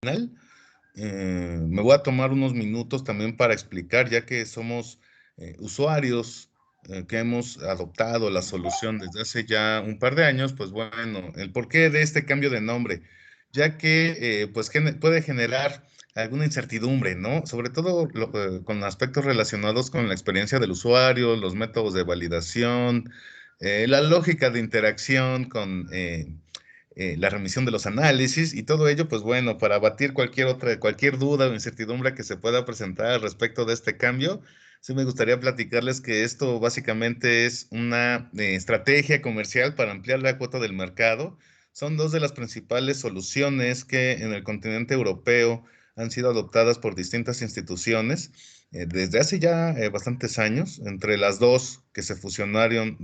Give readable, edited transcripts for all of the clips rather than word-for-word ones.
Me voy a tomar unos minutos también para explicar, ya que somos usuarios que hemos adoptado la solución desde hace ya un par de años, pues bueno, el porqué de este cambio de nombre, ya que pues puede generar alguna incertidumbre, ¿no? Sobre todo con aspectos relacionados con la experiencia del usuario, los métodos de validación, la lógica de interacción con la remisión de los análisis y todo ello, pues bueno, para abatir cualquier duda o incertidumbre que se pueda presentar al respecto de este cambio, sí me gustaría platicarles que esto básicamente es una estrategia comercial para ampliar la cuota del mercado. Son dos de las principales soluciones que en el continente europeo han sido adoptadas por distintas instituciones desde hace ya bastantes años. Entre las dos que se fusionaron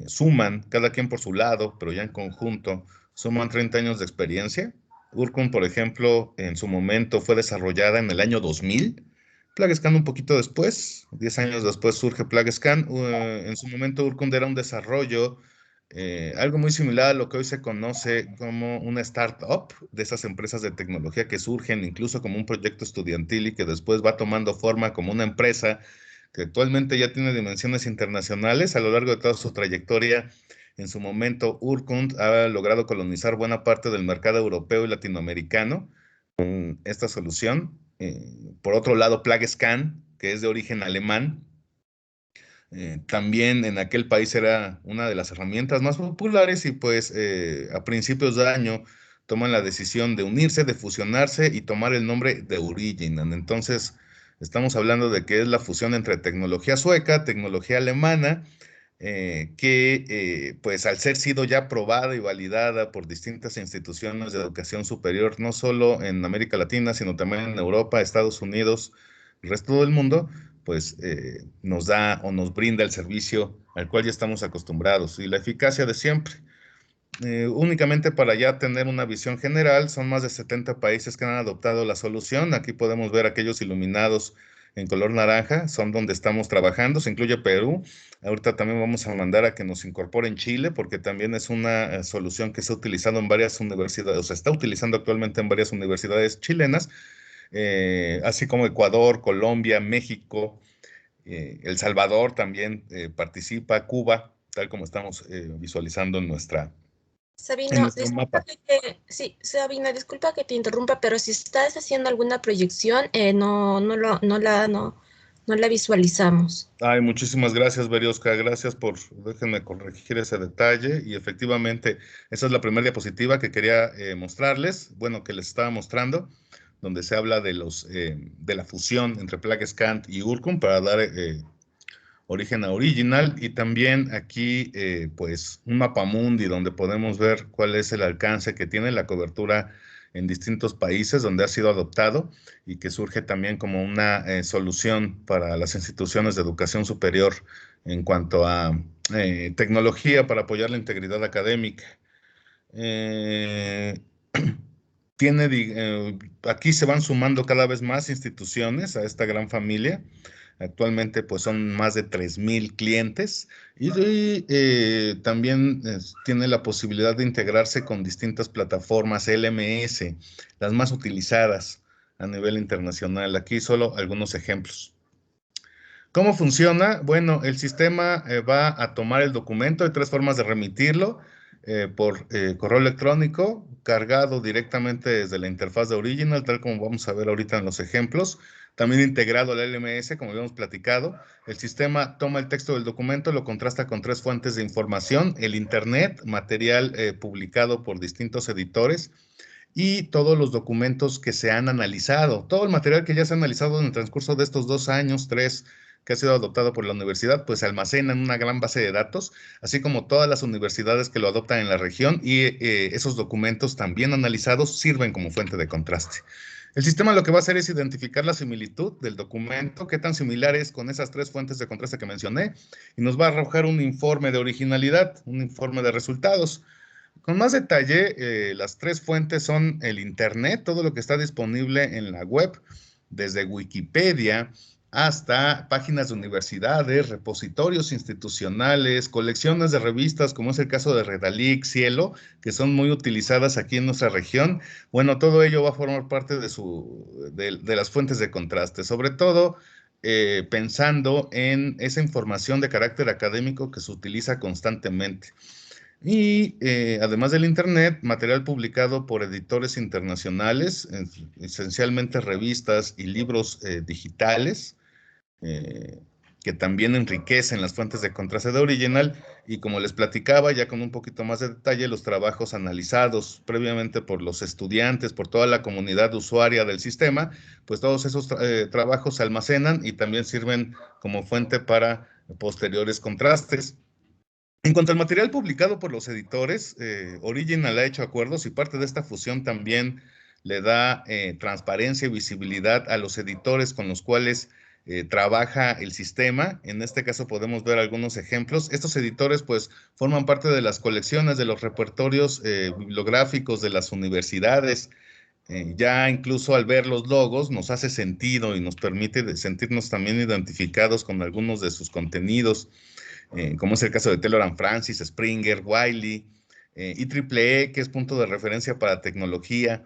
suman, cada quien por su lado, pero ya en conjunto, suman 30 años de experiencia. Urcon, por ejemplo, en su momento fue desarrollada en el año 2000. PlagueScan un poquito después, 10 años después surge PlagueScan. En su momento Urcon era un desarrollo, algo muy similar a lo que hoy se conoce como una startup, de esas empresas de tecnología que surgen incluso como un proyecto estudiantil y que después va tomando forma como una empresa que actualmente ya tiene dimensiones internacionales. A lo largo de toda su trayectoria, en su momento, Urkunt ha logrado colonizar buena parte del mercado europeo y latinoamericano con esta solución. Por otro lado, PlagueScan, que es de origen alemán, también en aquel país era una de las herramientas más populares y pues a principios de año toman la decisión de unirse, de fusionarse y tomar el nombre de Original. Entonces, estamos hablando de que es la fusión entre tecnología sueca, tecnología alemana, que pues al ser sido ya probada y validada por distintas instituciones de educación superior, no solo en América Latina, sino también en Europa, Estados Unidos, el resto del mundo, pues nos da o nos brinda el servicio al cual ya estamos acostumbrados y la eficacia de siempre. Únicamente para ya tener una visión general, son más de 70 países que han adoptado la solución. Aquí podemos ver aquellos iluminados en color naranja, son donde estamos trabajando, se incluye Perú. Ahorita también vamos a mandar a que nos incorporen Chile, porque también es una solución que se ha utilizado en varias universidades, o se está utilizando actualmente en varias universidades chilenas, así como Ecuador, Colombia, México, El Salvador también participa, Cuba, tal como estamos visualizando en Sabino, nuestro disculpa mapa. sí, Sabina, disculpa que te interrumpa, pero si estás haciendo alguna proyección, no la visualizamos. Ay, muchísimas gracias, Berioska. Gracias déjenme corregir ese detalle. Y efectivamente, esa es la primera diapositiva que quería mostrarles, bueno, que les estaba mostrando, donde se habla de la fusión entre PlagueScan y Urcum para dar origen a Original. Y también aquí, pues, un mapamundi donde podemos ver cuál es el alcance que tiene la cobertura en distintos países donde ha sido adoptado y que surge también como una solución para las instituciones de educación superior en cuanto a tecnología para apoyar la integridad académica. Eh, aquí se van sumando cada vez más instituciones a esta gran familia. Actualmente, pues son más de 3,000 clientes y también tiene la posibilidad de integrarse con distintas plataformas LMS, las más utilizadas a nivel internacional. Aquí solo algunos ejemplos. ¿Cómo funciona? Bueno, el sistema va a tomar el documento. Hay tres formas de remitirlo: por correo electrónico, cargado directamente desde la interfaz de Original, tal como vamos a ver ahorita en los ejemplos. También integrado al LMS, como habíamos platicado. El sistema toma el texto del documento, lo contrasta con tres fuentes de información: el Internet, material publicado por distintos editores, y todos los documentos que se han analizado, todo el material que ya se ha analizado en el transcurso de estos 2 años, tres, que ha sido adoptado por la universidad, pues se almacena en una gran base de datos, así como todas las universidades que lo adoptan en la región, y esos documentos también analizados sirven como fuente de contraste. El sistema lo que va a hacer es identificar la similitud del documento, qué tan similar es con esas tres fuentes de contraste que mencioné, y nos va a arrojar un informe de originalidad, un informe de resultados. Con más detalle, las tres fuentes son el Internet, todo lo que está disponible en la web, desde Wikipedia hasta páginas de universidades, repositorios institucionales, colecciones de revistas, como es el caso de Redalic, Cielo, que son muy utilizadas aquí en nuestra región. Bueno, todo ello va a formar parte de las fuentes de contraste, sobre todo pensando en esa información de carácter académico que se utiliza constantemente. Y además del Internet, material publicado por editores internacionales, esencialmente revistas y libros digitales, eh, que también enriquecen las fuentes de contraste de Original, y como les platicaba, ya con un poquito más de detalle, los trabajos analizados previamente por los estudiantes, por toda la comunidad usuaria del sistema, pues todos esos trabajos se almacenan y también sirven como fuente para posteriores contrastes. En cuanto al material publicado por los editores, Original ha hecho acuerdos y parte de esta fusión también le da transparencia y visibilidad a los editores con los cuales trabaja el sistema. En este caso podemos ver algunos ejemplos. Estos editores pues forman parte de las colecciones, de los repertorios bibliográficos de las universidades. Ya incluso al ver los logos nos hace sentido y nos permite sentirnos también identificados con algunos de sus contenidos, como es el caso de Taylor & Francis, Springer, Wiley, IEEE, que es punto de referencia para tecnología.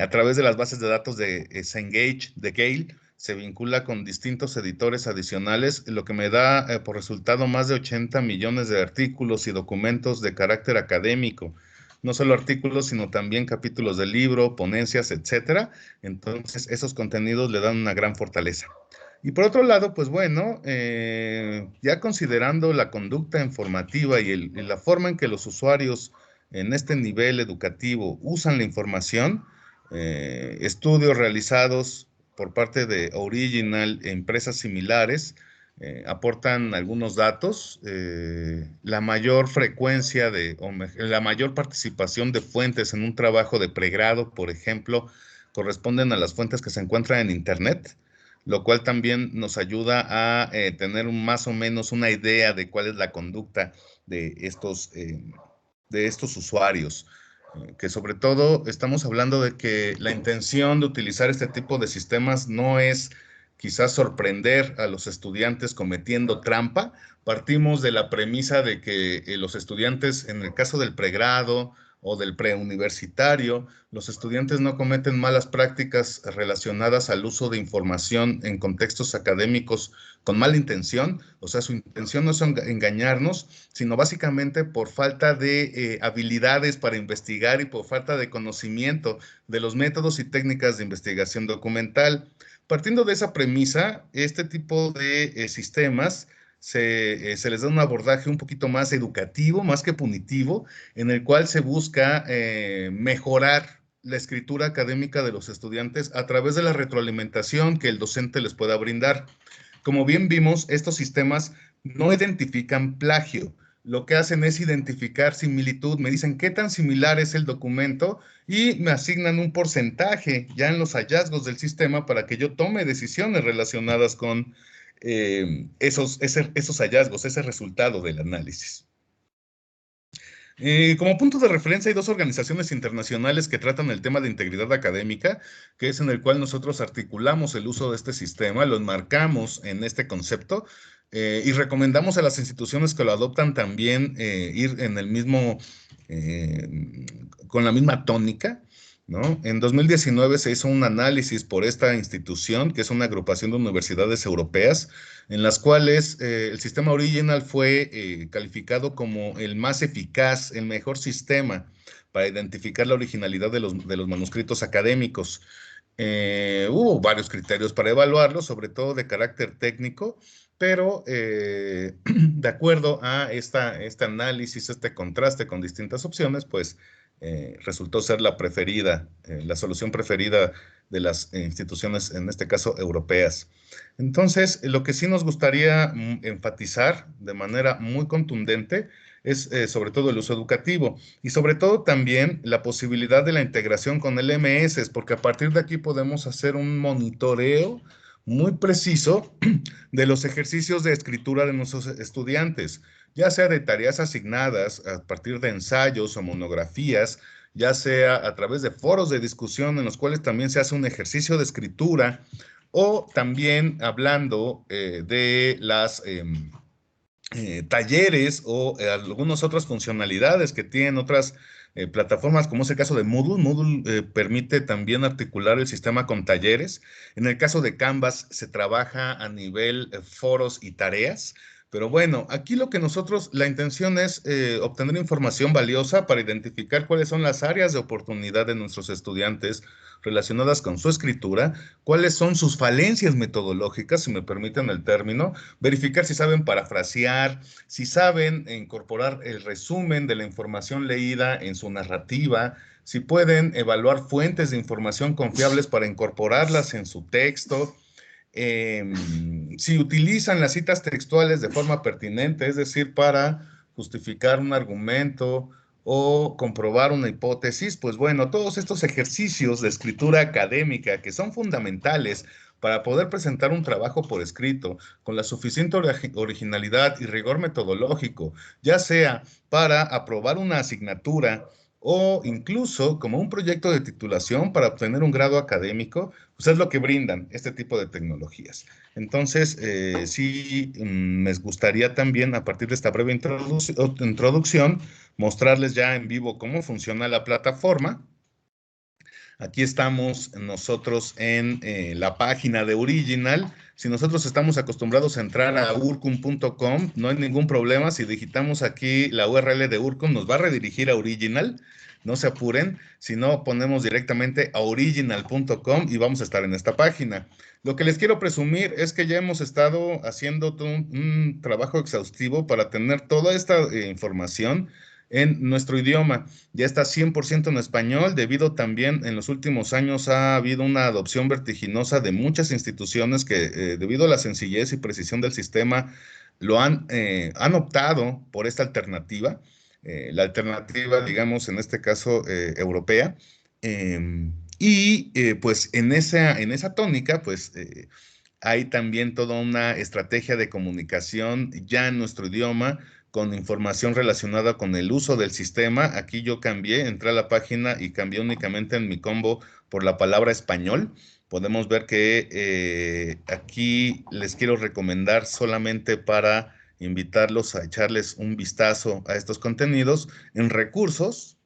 A través de las bases de datos de Cengage, de Gale, se vincula con distintos editores adicionales, lo que me da por resultado más de 80 millones de artículos y documentos de carácter académico. No solo artículos, sino también capítulos del libro, ponencias, etcétera. Entonces, esos contenidos le dan una gran fortaleza. Y por otro lado, pues bueno, ya considerando la conducta informativa y la forma en que los usuarios en este nivel educativo usan la información, estudios realizados por parte de Original e empresas similares aportan algunos datos. La mayor frecuencia la mayor participación de fuentes en un trabajo de pregrado, por ejemplo, corresponden a las fuentes que se encuentran en Internet, lo cual también nos ayuda a tener más o menos una idea de cuál es la conducta de estos usuarios. Que sobre todo estamos hablando de que la intención de utilizar este tipo de sistemas no es quizás sorprender a los estudiantes cometiendo trampa. Partimos de la premisa de que los estudiantes, en el caso del pregrado o del preuniversitario, los estudiantes no cometen malas prácticas relacionadas al uso de información en contextos académicos con mala intención. O sea, su intención no es engañarnos, sino básicamente por falta de habilidades para investigar y por falta de conocimiento de los métodos y técnicas de investigación documental. Partiendo de esa premisa, este tipo de sistemas se les da un abordaje un poquito más educativo, más que punitivo, en el cual se busca mejorar la escritura académica de los estudiantes a través de la retroalimentación que el docente les pueda brindar. Como bien vimos, estos sistemas no identifican plagio. Lo que hacen es identificar similitud. Me dicen qué tan similar es el documento y me asignan un porcentaje ya en los hallazgos del sistema para que yo tome decisiones relacionadas con esos hallazgos, ese resultado del análisis. Como punto de referencia hay dos organizaciones internacionales que tratan el tema de integridad académica, que es en el cual nosotros articulamos el uso de este sistema, lo enmarcamos en este concepto y recomendamos a las instituciones que lo adoptan también ir en el mismo, con la misma tónica, ¿no? En 2019 se hizo un análisis por esta institución, que es una agrupación de universidades europeas, en las cuales el sistema Original fue calificado como el más eficaz, el mejor sistema para identificar la originalidad de los manuscritos académicos. Hubo varios criterios para evaluarlo, sobre todo de carácter técnico, pero de acuerdo a este análisis, este contraste con distintas opciones, pues resultó ser la preferida, la solución preferida de las instituciones, en este caso europeas. Entonces, lo que sí nos gustaría enfatizar de manera muy contundente es sobre todo el uso educativo y sobre todo también la posibilidad de la integración con LMS, porque a partir de aquí podemos hacer un monitoreo muy preciso de los ejercicios de escritura de nuestros estudiantes, ya sea de tareas asignadas a partir de ensayos o monografías, ya sea a través de foros de discusión en los cuales también se hace un ejercicio de escritura, o también hablando de las talleres o algunas otras funcionalidades que tienen otras plataformas, como es el caso de Moodle. Moodle permite también articular el sistema con talleres. En el caso de Canvas se trabaja a nivel foros y tareas. Pero bueno, aquí lo que nosotros, la intención es obtener información valiosa para identificar cuáles son las áreas de oportunidad de nuestros estudiantes relacionadas con su escritura, cuáles son sus falencias metodológicas, si me permiten el término, verificar si saben parafrasear, si saben incorporar el resumen de la información leída en su narrativa, si pueden evaluar fuentes de información confiables para incorporarlas en su texto, si utilizan las citas textuales de forma pertinente, es decir, para justificar un argumento o comprobar una hipótesis, pues bueno, todos estos ejercicios de escritura académica que son fundamentales para poder presentar un trabajo por escrito con la suficiente originalidad y rigor metodológico, ya sea para aprobar una asignatura o incluso como un proyecto de titulación para obtener un grado académico, pues es lo que brindan este tipo de tecnologías. Entonces, sí, me gustaría también, a partir de esta breve introducción, mostrarles ya en vivo cómo funciona la plataforma. Aquí estamos nosotros en la página de Original. Si nosotros estamos acostumbrados a entrar a urcum.com, no hay ningún problema. Si digitamos aquí la URL de Urcum, nos va a redirigir a Original. No se apuren. Si no, ponemos directamente a original.com y vamos a estar en esta página. Lo que les quiero presumir es que ya hemos estado haciendo un trabajo exhaustivo para tener toda esta información en nuestro idioma. Ya está 100% en español, debido también en los últimos años ha habido una adopción vertiginosa de muchas instituciones que debido a la sencillez y precisión del sistema han optado por esta alternativa, la alternativa, digamos, en este caso, europea. Pues en esa tónica, pues hay también toda una estrategia de comunicación ya en nuestro idioma, con información relacionada con el uso del sistema. Aquí yo cambié, entré a la página y cambié únicamente en mi combo por la palabra español. Podemos ver que aquí les quiero recomendar solamente para invitarlos a echarles un vistazo a estos contenidos. En recursos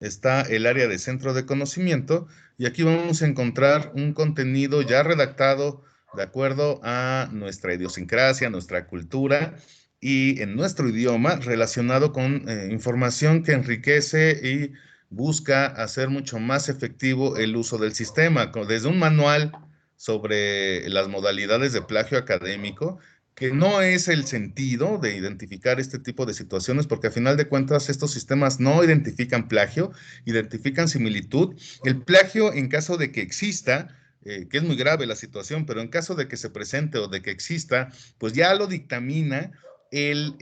está el área de centro de conocimiento y aquí vamos a encontrar un contenido ya redactado de acuerdo a nuestra idiosincrasia, nuestra cultura y en nuestro idioma, relacionado con información que enriquece y busca hacer mucho más efectivo el uso del sistema, desde un manual sobre las modalidades de plagio académico, que no es el sentido de identificar este tipo de situaciones, porque a final de cuentas estos sistemas no identifican plagio, identifican similitud. El plagio, en caso de que exista, que es muy grave la situación, pero en caso de que se presente o de que exista, pues ya lo dictamina el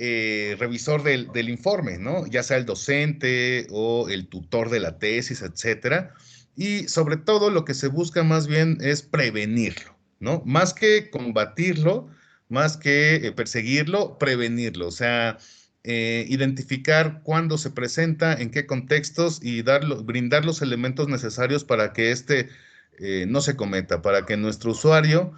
revisor del informe, ¿no? Ya sea el docente o el tutor de la tesis, etcétera. Y sobre todo lo que se busca más bien es prevenirlo, ¿no? Más que combatirlo, más que perseguirlo, prevenirlo. O sea, identificar cuándo se presenta, en qué contextos y brindar los elementos necesarios para que no se cometa, para que nuestro usuario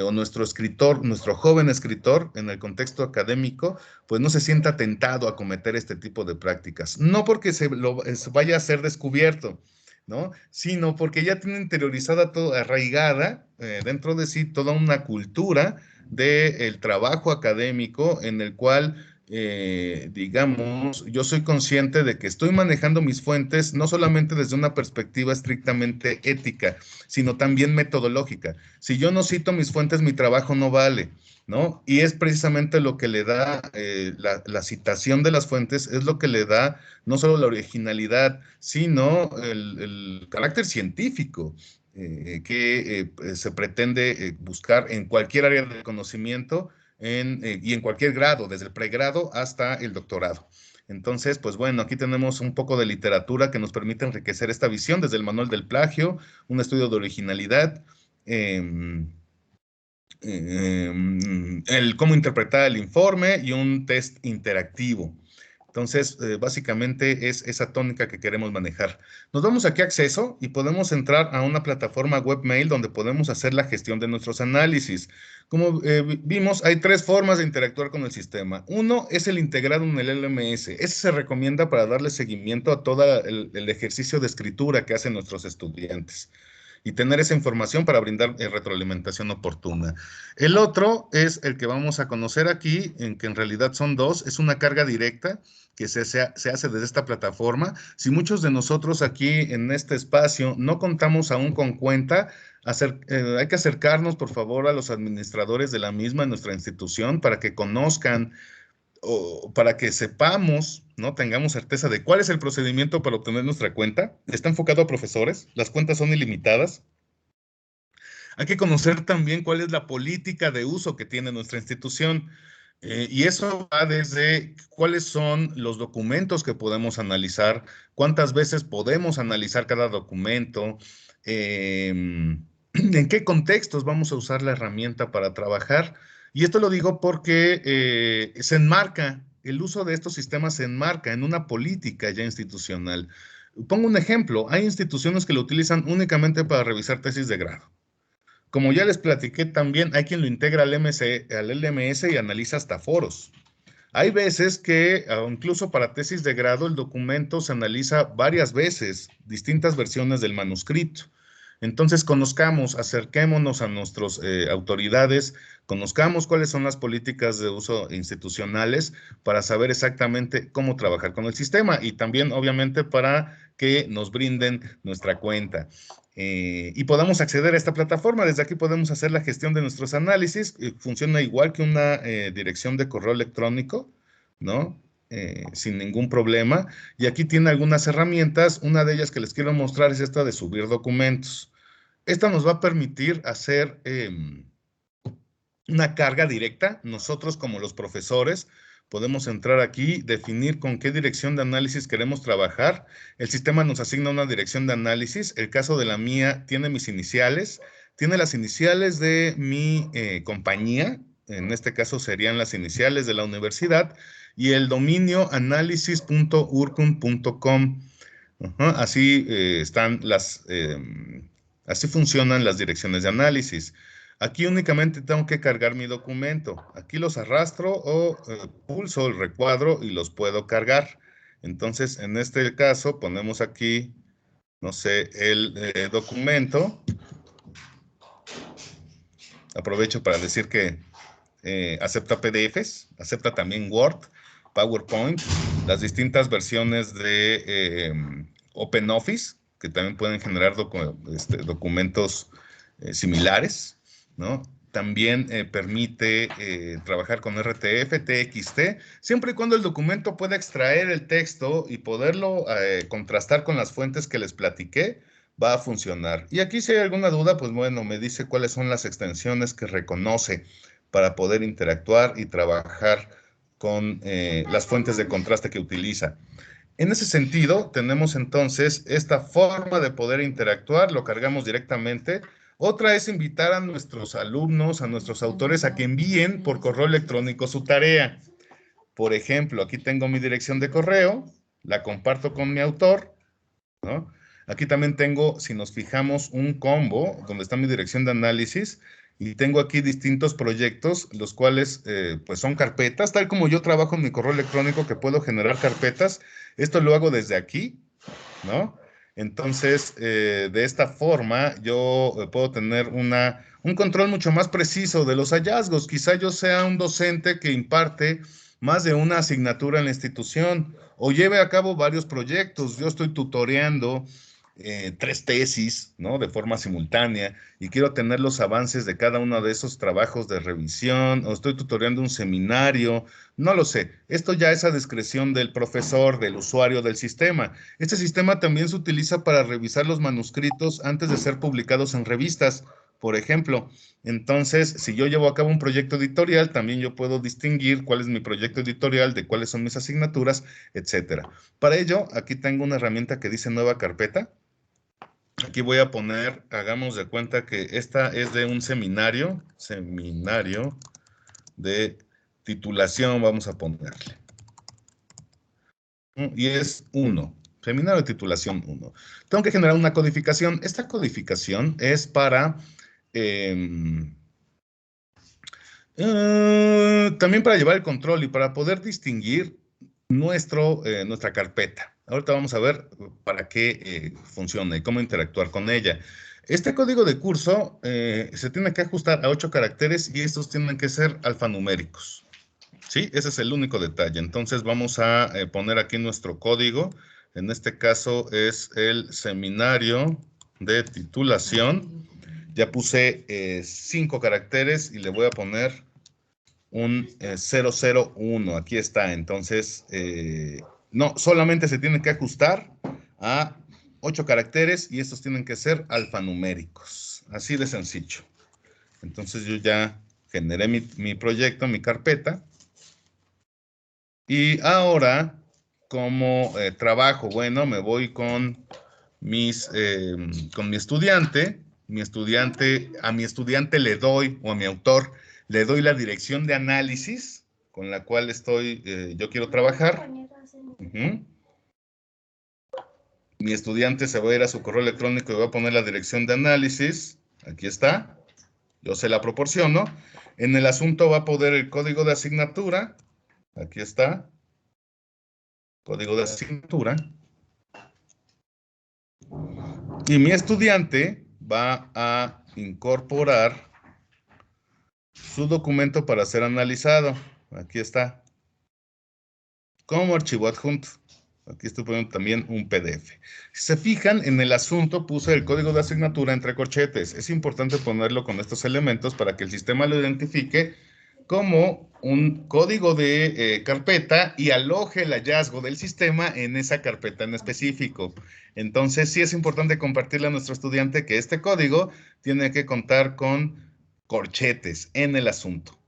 o nuestro escritor, nuestro joven escritor en el contexto académico, pues no se sienta tentado a cometer este tipo de prácticas. No porque se vaya a ser descubierto, ¿no? Sino porque ya tiene interiorizada, arraigada dentro de sí toda una cultura del trabajo académico en el cual, digamos, yo soy consciente de que estoy manejando mis fuentes no solamente desde una perspectiva estrictamente ética, sino también metodológica. Si yo no cito mis fuentes, mi trabajo no vale, ¿no? Y es precisamente lo que le da la citación de las fuentes, es lo que le da no solo la originalidad, sino el carácter científico que se pretende buscar en cualquier área de conocimiento y en cualquier grado, desde el pregrado hasta el doctorado. Entonces, pues bueno, aquí tenemos un poco de literatura que nos permite enriquecer esta visión desde el manual del plagio, un estudio de originalidad, el cómo interpretar el informe y un test interactivo. Entonces, básicamente es esa tónica que queremos manejar. Nos vamos aquí a acceso y podemos entrar a una plataforma webmail donde podemos hacer la gestión de nuestros análisis. Como vimos, hay tres formas de interactuar con el sistema. Uno es el integrado en el LMS. Ese se recomienda para darle seguimiento a todo el ejercicio de escritura que hacen nuestros estudiantes y tener esa información para brindar retroalimentación oportuna. El otro es el que vamos a conocer aquí, en que en realidad son dos, es una carga directa que se hace desde esta plataforma. Si muchos de nosotros aquí en este espacio no contamos aún con cuenta, hay que acercarnos, por favor, a los administradores de la misma en nuestra institución para que conozcan o para que sepamos, ¿no? Tengamos certeza de cuál es el procedimiento para obtener nuestra cuenta. Está enfocado a profesores, las cuentas son ilimitadas. Hay que conocer también cuál es la política de uso que tiene nuestra institución. Y eso va desde cuáles son los documentos que podemos analizar, cuántas veces podemos analizar cada documento, en qué contextos vamos a usar la herramienta para trabajar. Y esto lo digo porque se enmarca, el uso de estos sistemas se enmarca en una política ya institucional. Pongo un ejemplo, hay instituciones que lo utilizan únicamente para revisar tesis de grado. Como ya les platiqué también, hay quien lo integra al LMS y analiza hasta foros. Hay veces que, incluso para tesis de grado, el documento se analiza varias veces, distintas versiones del manuscrito. Entonces, conozcamos, acerquémonos a nuestras autoridades, conozcamos cuáles son las políticas de uso institucionales para saber exactamente cómo trabajar con el sistema y también, obviamente, para que nos brinden nuestra cuenta. Y podamos acceder a esta plataforma. Desde aquí podemos hacer la gestión de nuestros análisis. Funciona igual que una dirección de correo electrónico, ¿no? Sin ningún problema. Y aquí tiene algunas herramientas. Una de ellas que les quiero mostrar es esta de subir documentos. Esta nos va a permitir hacer una carga directa. Nosotros como los profesores podemos entrar aquí, definir con qué dirección de análisis queremos trabajar. El sistema nos asigna una dirección de análisis. El caso de la mía tiene mis iniciales, tiene las iniciales de mi compañía. En este caso serían las iniciales de la universidad y el dominio análisis.urcum.com. Así así funcionan las direcciones de análisis. Aquí únicamente tengo que cargar mi documento. Aquí los arrastro o pulso el recuadro y los puedo cargar. Entonces, en este caso, ponemos aquí, no sé, el documento. Aprovecho para decir que acepta PDFs, acepta también Word, PowerPoint, las distintas versiones de OpenOffice, que también pueden generar documentos similares, ¿no? También permite trabajar con RTF, TXT, siempre y cuando el documento pueda extraer el texto y poderlo contrastar con las fuentes que les platiqué, va a funcionar. Y aquí si hay alguna duda, pues bueno, me dice cuáles son las extensiones que reconoce para poder interactuar y trabajar con las fuentes de contraste que utiliza. En ese sentido, tenemos entonces esta forma de poder interactuar, lo cargamos directamente. Otra es invitar a nuestros alumnos, a nuestros autores, a que envíen por correo electrónico su tarea. Por ejemplo, aquí tengo mi dirección de correo, la comparto con mi autor, ¿no? Aquí también tengo, si nos fijamos, un combo donde está mi dirección de análisis y tengo aquí distintos proyectos, los cuales pues son carpetas, tal como yo trabajo en mi correo electrónico que puedo generar carpetas. Esto lo hago desde aquí, ¿no? Entonces, de esta forma, yo puedo tener un control mucho más preciso de los hallazgos. Quizá yo sea un docente que imparte más de una asignatura en la institución o lleve a cabo varios proyectos. Yo estoy tutoreando 3 tesis, ¿no? De forma simultánea y quiero tener los avances de cada uno de esos trabajos de revisión o estoy tutoreando un seminario, no lo sé. Esto ya es a discreción del profesor, del usuario del sistema. Este sistema también se utiliza para revisar los manuscritos antes de ser publicados en revistas, por ejemplo. Entonces, si yo llevo a cabo un proyecto editorial, también yo puedo distinguir cuál es mi proyecto editorial, de cuáles son mis asignaturas, etcétera. Para ello, aquí tengo una herramienta que dice nueva carpeta. Aquí voy a poner, hagamos de cuenta que esta es de un seminario de titulación, vamos a ponerle. Y es 1. Seminario de titulación 1. Tengo que generar una codificación. Esta codificación es para... también para llevar el control y para poder distinguir nuestra carpeta. Ahorita vamos a ver para qué funciona y cómo interactuar con ella. Este código de curso se tiene que ajustar a 8 caracteres y estos tienen que ser alfanuméricos. ¿Sí? Ese es el único detalle. Entonces vamos a poner aquí nuestro código. En este caso es el seminario de titulación. Ya puse 5 caracteres y le voy a poner un 001. Aquí está. Entonces, no, solamente se tiene que ajustar a 8 caracteres y estos tienen que ser alfanuméricos. Así de sencillo. Entonces yo ya generé mi proyecto, mi carpeta. Y ahora, como trabajo, bueno, me voy con mi estudiante. A mi estudiante le doy, o a mi autor, le doy la dirección de análisis con la cual yo quiero trabajar. Mi estudiante se va a ir a su correo electrónico y va a poner la dirección de análisis. Aquí está. Yo se la proporciono. En el asunto va a poner el código de asignatura. Aquí está. Código de asignatura. Y mi estudiante va a incorporar su documento para ser analizado. Aquí está. Como archivo adjunto. Aquí estoy poniendo también un PDF. Si se fijan, en el asunto puse el código de asignatura entre corchetes. Es importante ponerlo con estos elementos para que el sistema lo identifique como un código de carpeta y aloje el hallazgo del sistema en esa carpeta en específico. Entonces, sí es importante compartirle a nuestro estudiante que este código tiene que contar con corchetes en el asunto.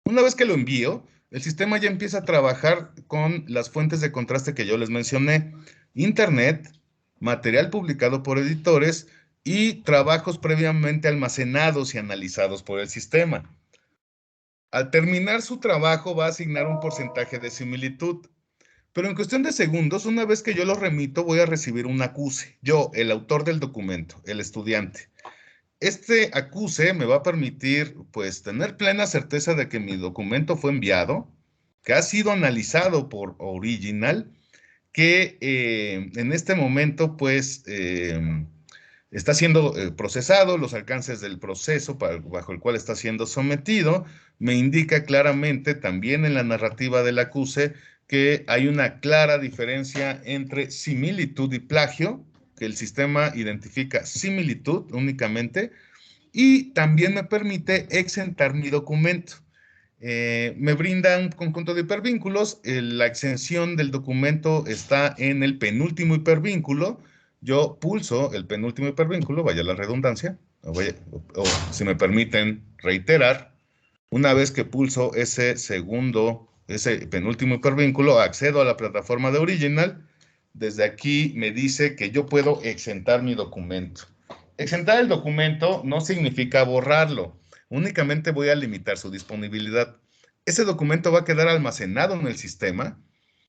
Una vez que lo envío, el sistema ya empieza a trabajar con las fuentes de contraste que yo les mencioné: Internet, material publicado por editores y trabajos previamente almacenados y analizados por el sistema. Al terminar su trabajo va a asignar un porcentaje de similitud, pero en cuestión de segundos, una vez que yo lo remito, voy a recibir un acuse. Yo, el autor del documento, el estudiante. Este acuse me va a permitir, pues, tener plena certeza de que mi documento fue enviado, que ha sido analizado por Original, que en este momento, pues, está siendo procesado, los alcances del proceso bajo el cual está siendo sometido. Me indica claramente también en la narrativa del acuse que hay una clara diferencia entre similitud y plagio, que el sistema identifica similitud únicamente, y también me permite exentar mi documento. Me brinda un conjunto de hipervínculos. La exención del documento está en el penúltimo hipervínculo. Yo pulso el penúltimo hipervínculo, vaya la redundancia, o si me permiten reiterar, una vez que pulso ese penúltimo hipervínculo, accedo a la plataforma de Original. Desde aquí me dice que yo puedo exentar mi documento. Exentar el documento no significa borrarlo, únicamente voy a limitar su disponibilidad. Ese documento va a quedar almacenado en el sistema,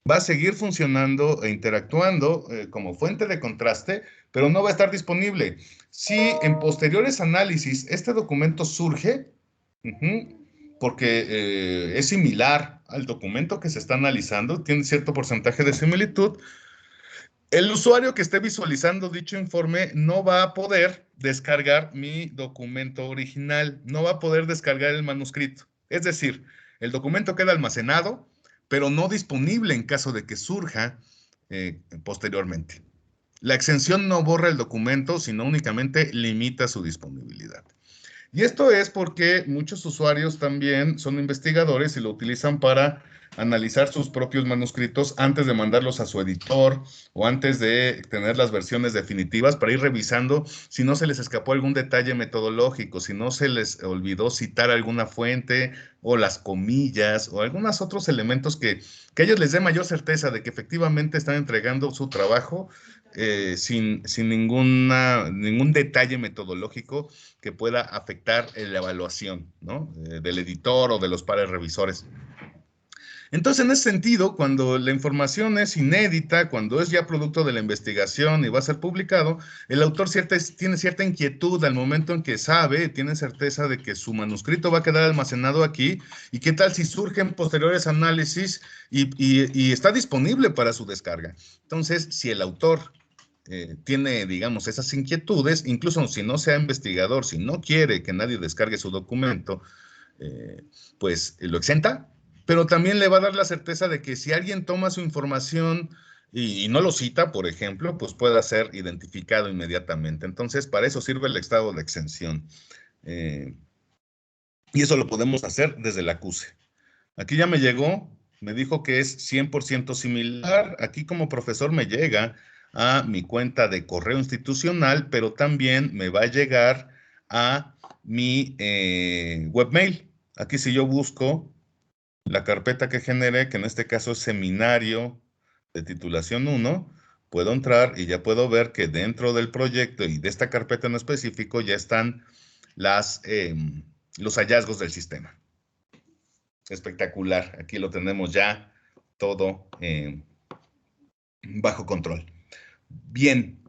va a seguir funcionando e interactuando como fuente de contraste, pero no va a estar disponible. Si en posteriores análisis este documento surge, porque es similar al documento que se está analizando, tiene cierto porcentaje de similitud, el usuario que esté visualizando dicho informe no va a poder descargar mi documento original, no va a poder descargar el manuscrito. Es decir, el documento queda almacenado, pero no disponible en caso de que surja posteriormente. La exención no borra el documento, sino únicamente limita su disponibilidad. Y esto es porque muchos usuarios también son investigadores y lo utilizan para analizar sus propios manuscritos antes de mandarlos a su editor o antes de tener las versiones definitivas, para ir revisando si no se les escapó algún detalle metodológico, si no se les olvidó citar alguna fuente o las comillas o algunos otros elementos que a ellos les dé mayor certeza de que efectivamente están entregando su trabajo sin ningún detalle metodológico que pueda afectar la evaluación, ¿no? Del editor o de los pares revisores. Entonces, en ese sentido, cuando la información es inédita, cuando es ya producto de la investigación y va a ser publicado, el autor tiene cierta inquietud al momento en que sabe, tiene certeza de que su manuscrito va a quedar almacenado aquí, y qué tal si surgen posteriores análisis y está disponible para su descarga. Entonces, si el autor tiene, digamos, esas inquietudes, incluso si no sea investigador, si no quiere que nadie descargue su documento, pues lo exenta, pero también le va a dar la certeza de que si alguien toma su información y no lo cita, por ejemplo, pues pueda ser identificado inmediatamente. Entonces, para eso sirve el estado de exención. Eh, y eso lo podemos hacer desde el acuse. Aquí ya me llegó, me dijo que es 100% similar. Aquí como profesor me llega a mi cuenta de correo institucional, pero también me va a llegar a mi webmail. Aquí si yo busco la carpeta que generé, que en este caso es seminario de titulación 1, puedo entrar y ya puedo ver que dentro del proyecto y de esta carpeta en específico ya están los hallazgos del sistema. Espectacular, aquí lo tenemos ya todo bajo control. Bien,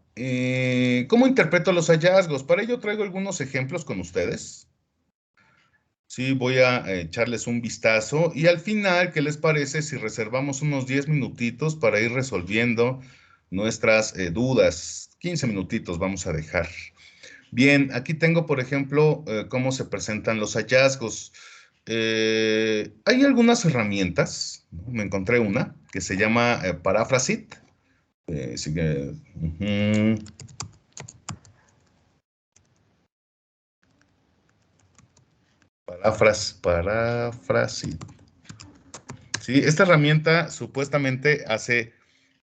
¿cómo interpreto los hallazgos? Para ello traigo algunos ejemplos con ustedes. Sí, voy a echarles un vistazo y al final, ¿qué les parece si reservamos unos 10 minutitos para ir resolviendo nuestras dudas? 15 minutitos vamos a dejar. Bien, aquí tengo, por ejemplo, cómo se presentan los hallazgos. Hay algunas herramientas, ¿no? Me encontré una que se llama Paraphrasít. Así que, Paraphrasít. Sí, esta herramienta supuestamente hace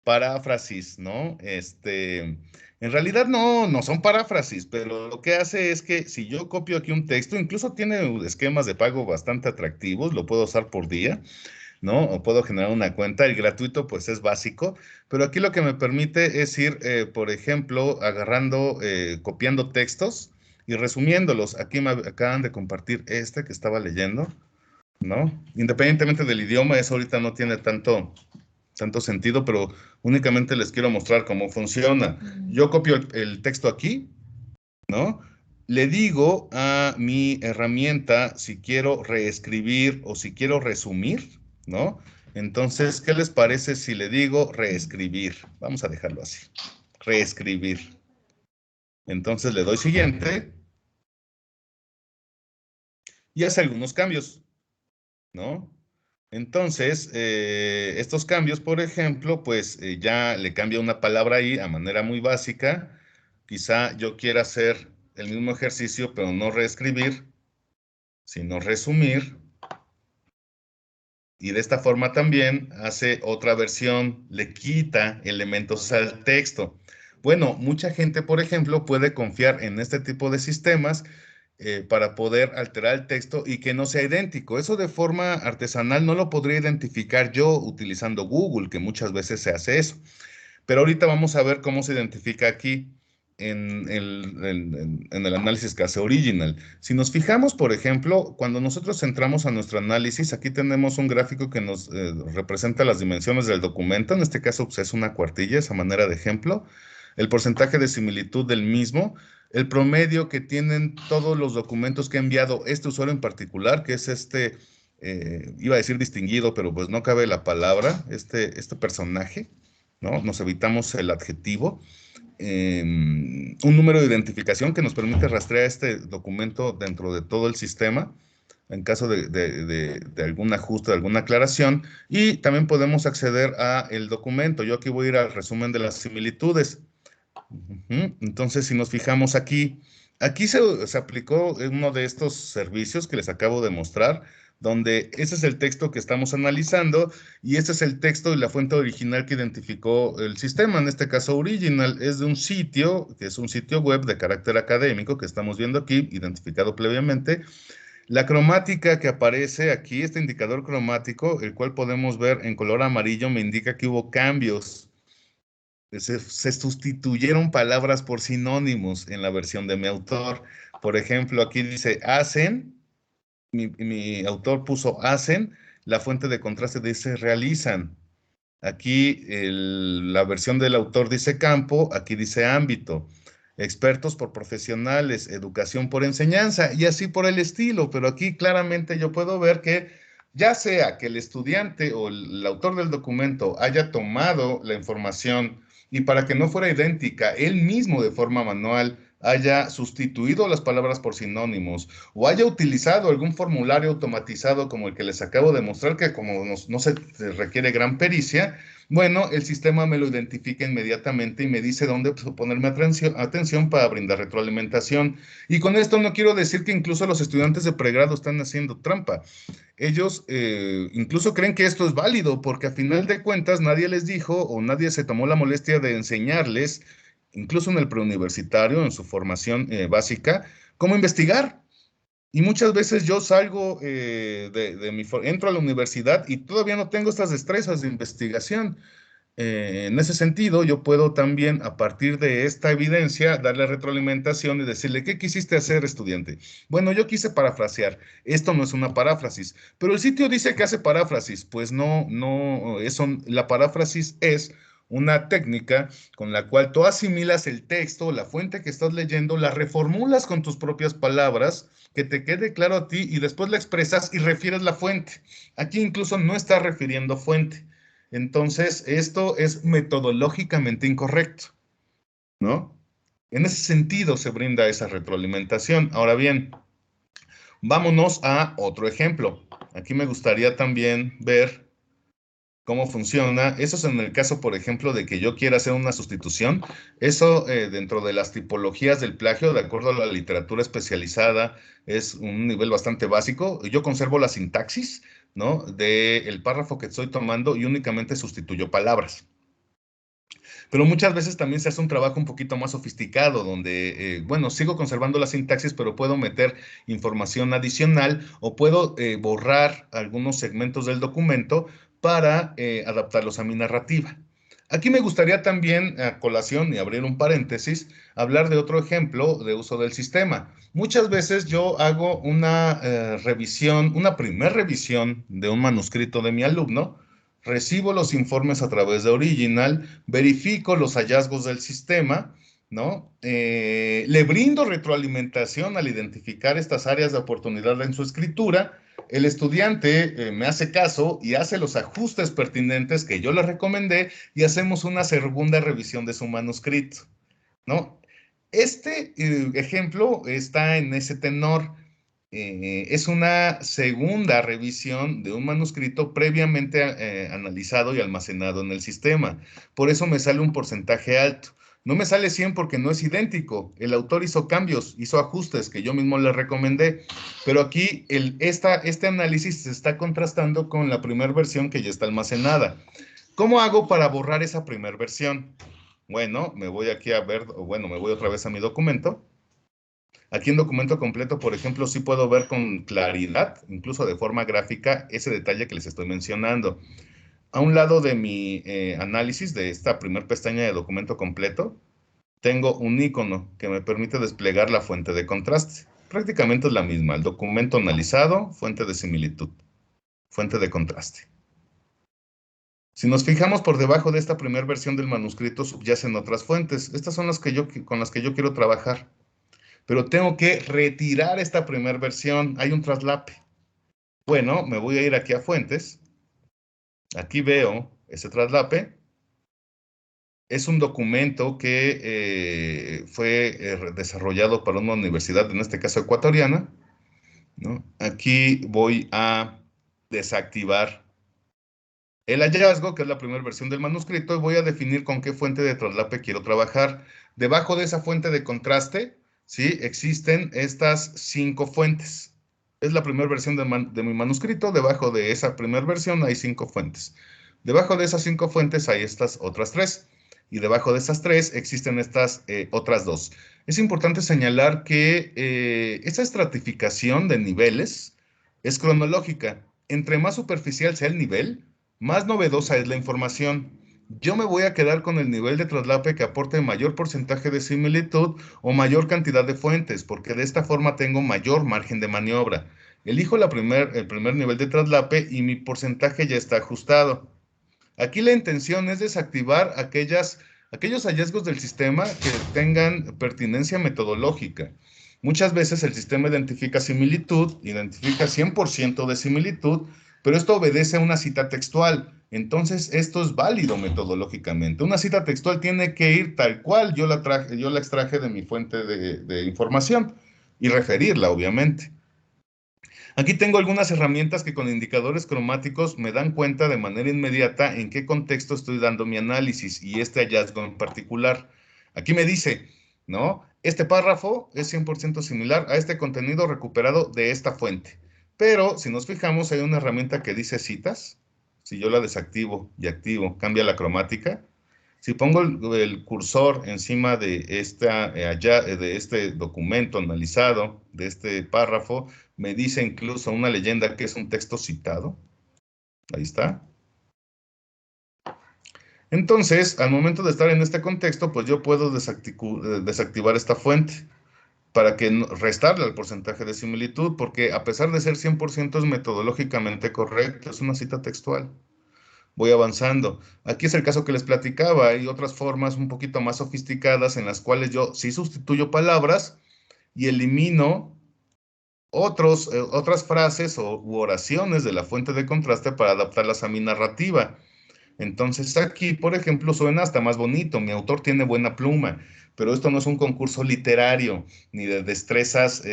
paráfrasis, ¿no? En realidad no son paráfrasis, pero lo que hace es que si yo copio aquí un texto, incluso tiene esquemas de pago bastante atractivos, lo puedo usar por día, ¿no? O puedo generar una cuenta, el gratuito pues es básico, pero aquí lo que me permite es ir, por ejemplo, agarrando, copiando textos y resumiéndolos. Aquí me acaban de compartir este que estaba leyendo, ¿no? Independientemente del idioma, eso ahorita no tiene tanto sentido, pero únicamente les quiero mostrar cómo funciona. Yo copio el texto aquí, ¿no? Le digo a mi herramienta si quiero reescribir o si quiero resumir, ¿no? Entonces, ¿qué les parece si le digo reescribir? Vamos a dejarlo así, reescribir. Entonces le doy siguiente y hace algunos cambios, ¿no? Entonces, estos cambios, por ejemplo, pues ya le cambia una palabra ahí a manera muy básica. Quizá yo quiera hacer el mismo ejercicio, pero no reescribir, sino resumir. Y de esta forma también hace otra versión, le quita elementos al texto. Bueno, mucha gente, por ejemplo, puede confiar en este tipo de sistemas para poder alterar el texto y que no sea idéntico. Eso de forma artesanal no lo podría identificar yo utilizando Google, que muchas veces se hace eso. Pero ahorita vamos a ver cómo se identifica aquí en el análisis que hace Original. Si nos fijamos, por ejemplo, cuando nosotros entramos a nuestro análisis, aquí tenemos un gráfico que nos representa las dimensiones del documento. En este caso, pues, es una cuartilla, esa manera de ejemplo. El porcentaje de similitud del mismo. El promedio que tienen todos los documentos que ha enviado este usuario en particular, que es iba a decir distinguido, pero pues no cabe la palabra, este personaje, ¿no? Nos evitamos el adjetivo. Un número de identificación que nos permite rastrear este documento dentro de todo el sistema en caso de algún ajuste, de alguna aclaración, y también podemos acceder a el documento. Yo aquí voy a ir al resumen de las similitudes. Entonces, si nos fijamos aquí se aplicó uno de estos servicios que les acabo de mostrar, donde ese es el texto que estamos analizando y este es el texto y la fuente original que identificó el sistema. En este caso, Original es de un sitio, que es un sitio web de carácter académico que estamos viendo aquí, identificado previamente. La cromática que aparece aquí, este indicador cromático, el cual podemos ver en color amarillo, me indica que hubo cambios. Se sustituyeron palabras por sinónimos en la versión de mi autor. Por ejemplo, aquí dice hacen, mi autor puso hacen la fuente de contraste dice realizan. Aquí la versión del autor dice campo, aquí dice ámbito. Expertos por profesionales, educación por enseñanza y así por el estilo. Pero aquí claramente yo puedo ver que ya sea que el estudiante o el autor del documento haya tomado la información y para que no fuera idéntica, él mismo de forma manual haya sustituido las palabras por sinónimos o haya utilizado algún formulario automatizado como el que les acabo de mostrar, que como no se requiere gran pericia, bueno, el sistema me lo identifica inmediatamente y me dice dónde ponerme atención para brindar retroalimentación. Y con esto no quiero decir que incluso los estudiantes de pregrado están haciendo trampa. Ellos incluso creen que esto es válido porque a final de cuentas nadie les dijo o nadie se tomó la molestia de enseñarles, incluso en el preuniversitario, en su formación básica, cómo investigar. Y muchas veces yo salgo entro a la universidad y todavía no tengo estas destrezas de investigación. En ese sentido, yo puedo también, a partir de esta evidencia, darle retroalimentación y decirle, ¿qué quisiste hacer, estudiante? Bueno, yo quise parafrasear. Esto no es una paráfrasis, pero el sitio dice que hace paráfrasis. Pues no, no, la paráfrasis es una técnica con la cual tú asimilas el texto, la fuente que estás leyendo, la reformulas con tus propias palabras, que te quede claro a ti y después la expresas y refieres la fuente. Aquí incluso no estás refiriendo fuente. Entonces, esto es metodológicamente incorrecto, ¿no? En ese sentido se brinda esa retroalimentación. Ahora bien, vámonos a otro ejemplo. Aquí me gustaría también ver cómo funciona. Eso es en el caso, por ejemplo, de que yo quiera hacer una sustitución. Eso dentro de las tipologías del plagio, de acuerdo a la literatura especializada, es un nivel bastante básico. Yo conservo la sintaxis, ¿no? Del párrafo que estoy tomando y únicamente sustituyo palabras. Pero muchas veces también se hace un trabajo un poquito más sofisticado, donde, bueno, sigo conservando la sintaxis, pero puedo meter información adicional o puedo borrar algunos segmentos del documento para adaptarlos a mi narrativa. Aquí me gustaría también, a colación y abrir un paréntesis, hablar de otro ejemplo de uso del sistema. Muchas veces yo hago una revisión, una primer revisión de un manuscrito de mi alumno, recibo los informes a través de Original, verifico los hallazgos del sistema, ¿no? Le brindo retroalimentación al identificar estas áreas de oportunidad en su escritura. El estudiante me hace caso y hace los ajustes pertinentes que yo le recomendé y hacemos una segunda revisión de su manuscrito, ¿no? Este ejemplo está en ese tenor. Es una segunda revisión de un manuscrito previamente analizado y almacenado en el sistema. Por eso me sale un porcentaje alto. No me sale 100 porque no es idéntico. El autor hizo cambios, hizo ajustes que yo mismo le recomendé. Pero aquí este análisis se está contrastando con la primera versión que ya está almacenada. ¿Cómo hago para borrar esa primera versión? Bueno, me voy aquí a ver, bueno, me voy otra vez a mi documento. Aquí en documento completo, por ejemplo, sí puedo ver con claridad, incluso de forma gráfica, ese detalle que les estoy mencionando. A un lado de mi análisis de esta primer pestaña de documento completo, tengo un icono que me permite desplegar la fuente de contraste. Prácticamente es la misma, el documento analizado, fuente de similitud, fuente de contraste. Si nos fijamos por debajo de esta primera versión del manuscrito subyacen otras fuentes. Estas son las con las que yo quiero trabajar. Pero tengo que retirar esta primera versión. Hay un traslape. Bueno, me voy a ir aquí a fuentes. Aquí veo ese traslape. Es un documento que fue desarrollado para una universidad, en este caso ecuatoriana, ¿no? Aquí voy a desactivar el hallazgo, que es la primera versión del manuscrito, y voy a definir con qué fuente de traslape quiero trabajar. Debajo de esa fuente de contraste, ¿sí? Existen estas 5 fuentes. Es la primera versión de mi manuscrito. Debajo de esa primera versión hay 5 fuentes. Debajo de esas 5 fuentes hay estas otras 3. Y debajo de esas 3 existen estas otras 2. Es importante señalar que esa estratificación de niveles es cronológica. Entre más superficial sea el nivel, más novedosa es la información. Yo me voy a quedar con el nivel de traslape que aporte mayor porcentaje de similitud o mayor cantidad de fuentes, porque de esta forma tengo mayor margen de maniobra. Elijo el primer nivel de traslape y mi porcentaje ya está ajustado. Aquí la intención es desactivar aquellos hallazgos del sistema que tengan pertinencia metodológica. Muchas veces el sistema identifica similitud, identifica 100% de similitud, pero esto obedece a una cita textual. Entonces, esto es válido metodológicamente. Una cita textual tiene que ir tal cual yo la extraje de mi fuente de información y referirla, obviamente. Aquí tengo algunas herramientas que con indicadores cromáticos me dan cuenta de manera inmediata en qué contexto estoy dando mi análisis y este hallazgo en particular. Aquí me dice, ¿no? Este párrafo es 100% similar a este contenido recuperado de esta fuente. Pero si nos fijamos, hay una herramienta que dice citas. Si yo la desactivo y activo, cambia la cromática. Si pongo el cursor encima de, de este documento analizado, de este párrafo, me dice incluso una leyenda que es un texto citado. Ahí está. Entonces, al momento de estar en este contexto, pues yo puedo desactivar esta fuente para que restarle al porcentaje de similitud, porque a pesar de ser 100% es metodológicamente correcto, es una cita textual. Voy avanzando. Aquí es el caso que les platicaba. Hay otras formas un poquito más sofisticadas en las cuales yo sí sustituyo palabras y elimino otras frases u oraciones de la fuente de contraste para adaptarlas a mi narrativa. Entonces aquí, por ejemplo, suena hasta más bonito. Mi autor tiene buena pluma, pero esto no es un concurso literario ni de destrezas